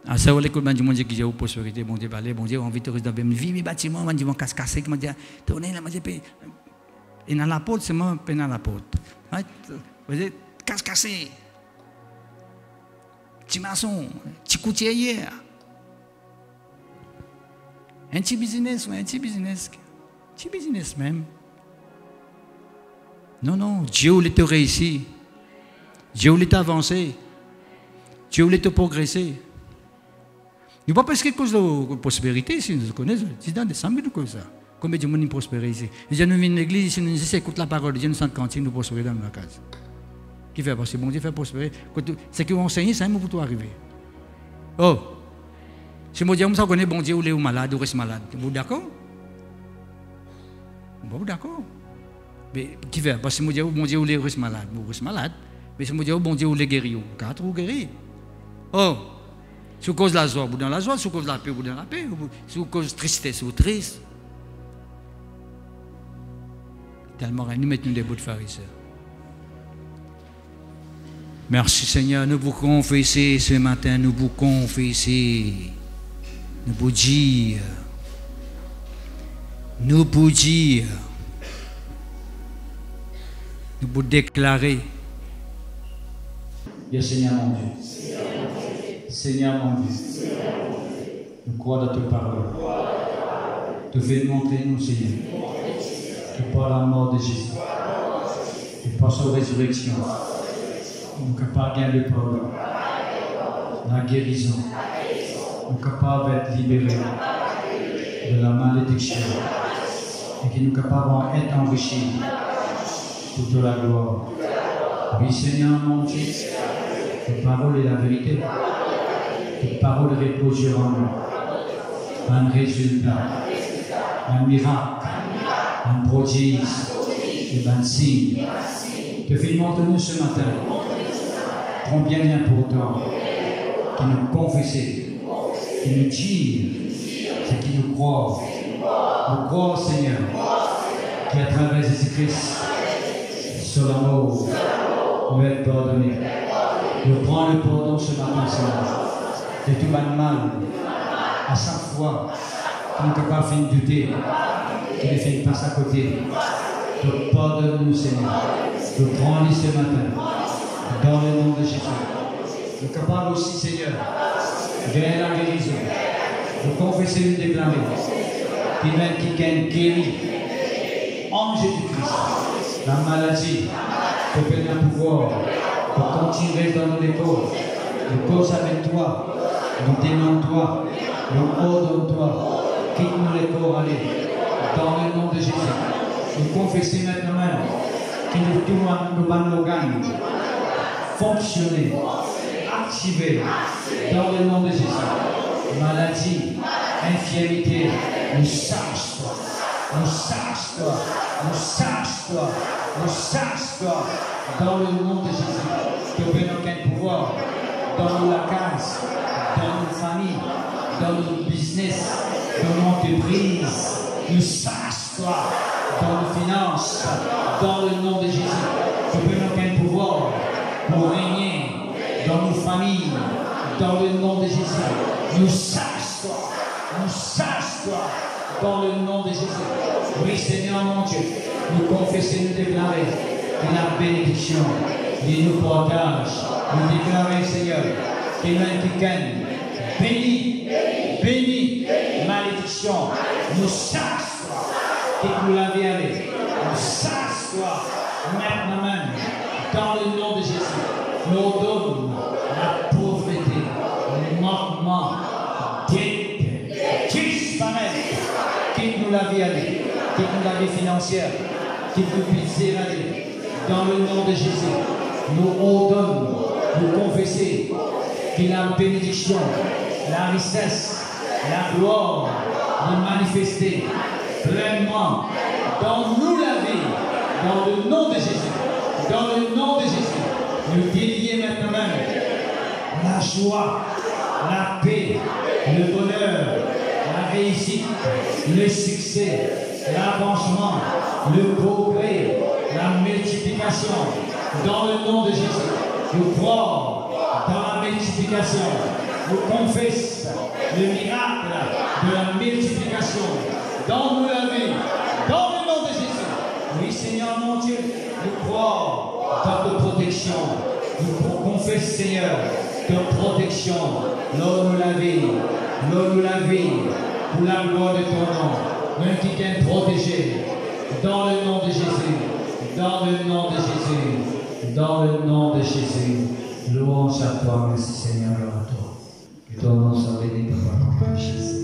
Ah, ça, l'école du monde qui a prospérité, bon Dieu, bon Dieu, on vit dans une vie, mes bâtiments, on dit, on casse-cassé, on dit, tournez là, on dit, et dans la porte, c'est moi, et dans la porte. Vous dites, casse-cassé. Petit maçon, petit coutier hier. Un petit business, un petit business. Petit business même. Non, Dieu voulait te réussir. Dieu voulait t'avancer. Dieu voulait te progresser. Il ne va pas parce que cause de prospérité, si nous connaissons, c'est dans des 100 000 comme ça. Combien de monde prospère ici? Nous venons à l'église, si nous écoutons la parole de Dieu, nous sommes cantines, nous prospérer dans la case. Qui fait parce que bon Dieu fait prospérer. C'est que vous enseignez, c'est un mot pour toi arriver. Oh! Si je dis, on connaît bon Dieu, ou les malades, ou reste malade. Vous d'accord? Vous d'accord? Mais qui fait? Parce que si je dis, bon Dieu, ou les reste malade, vous reste malade. Mais si je dis, bon Dieu, ou les guéris, ou quatre, ou guéris. Oh! Sous cause de la joie, vous dans la joie, sous cause de la paix, vous dans la paix, sous cause de tristesse, vous triste. Tellement nous mettons des bouts de pharisiens. Merci Seigneur, nous vous confessons ce matin, nous vous confessons, nous vous dire, nous vous déclarer. Bien Seigneur mon Dieu. Seigneur mon Dieu, nous croyons dans ta parole. Tu veux montrer nous, Seigneur, et par la mort de Jésus, et par sa résurrection, nous sommes capables de pardon, la guérison, nous sommes capables d'être libérés de la malédiction, et que nous sommes capables d'être enrichis pour toute la gloire. Oui, Seigneur, mon Dieu, ta parole est la vérité. Ta parole repose sur nous. Un résultat, un miracle, un prodige, et un signe. Te fais montre-nous ce matin combien il est important que nous confesser, que nous dire ce qui nous croit. Nous croyons, Seigneur, qu'à travers Jésus-Christ, sur l'amour, nous être pardonnés. Nous prenons le pardon ce matin, Seigneur, de tout mal. À chaque fois, nous ne sommes pas fait douter, qu'il ne fait pas à côté. Donc, pardonne-nous, Seigneur. Nous prenons ce matin, dans le nom de Jésus. Nous sommes capables aussi, Seigneur, de la guérison. Nous confessons et nous déclarer. Qui même qui gagne guéri en Jésus-Christ. La maladie, pour que nous pouvoir, pour continuer dans nos décors. Nous cause avec toi, nous demandons toi, nous ordonnons toi, quitte-nous les corps aller, dans le nom de Jésus. Nous confessons maintenant même que nous tous nos organes fonctionner, activer, dans le nom de Jésus. Maladie, infirmité, nous sache-toi, nous sache-toi, nous sache-toi, nous sache-toi, dans le nom de Jésus. Que nous n'avons aucun pouvoir. Dans nos cases, dans nos familles, dans nos business, dans nos entreprises, nous sache-toi, dans nos finances, dans le nom de Jésus. Nous n'avons aucun pouvoir pour régner dans nos familles, dans le nom de Jésus. Nous sache-toi, dans le nom de Jésus. Oui, Seigneur mon Dieu, nous confessons, nous déclarer que la bénédiction, il nous partage. Nous déclarer, Seigneur, que l'un qui gagne, béni, malédiction, nous chasse-toi, que nous l'avons allé, nous chasse-toi, maintenant même, dans le nom de Jésus, nous donne la pauvreté, le manquement, disparaître, que nous l'avons allé, que nous l'avons financière, que nous puissions aller, dans le nom de Jésus, nous ordonnons. Nous confesser que la bénédiction, la richesse, la gloire est manifestée pleinement dans nous la vie, dans le nom de Jésus. Dans le nom de Jésus, nous délions maintenant même la joie, la paix, le bonheur, la réussite, le succès, l'avancement, le progrès, la multiplication, dans le nom de Jésus. Nous croyons dans la multiplication. Nous confessons le miracle de la multiplication dans nos vies, dans le nom de Jésus. Oui, Seigneur mon Dieu, nous croyons dans ta protection. Nous confessons, Seigneur, ta protection. Lors de la vie, pour la gloire de ton nom. Même qui t'aime protégé, dans le nom de Jésus, dans le nom de Jésus. Dans le nom de Jésus, louange à toi, merci Seigneur, à toi. Que ton nom soit béni par le nom de Jésus.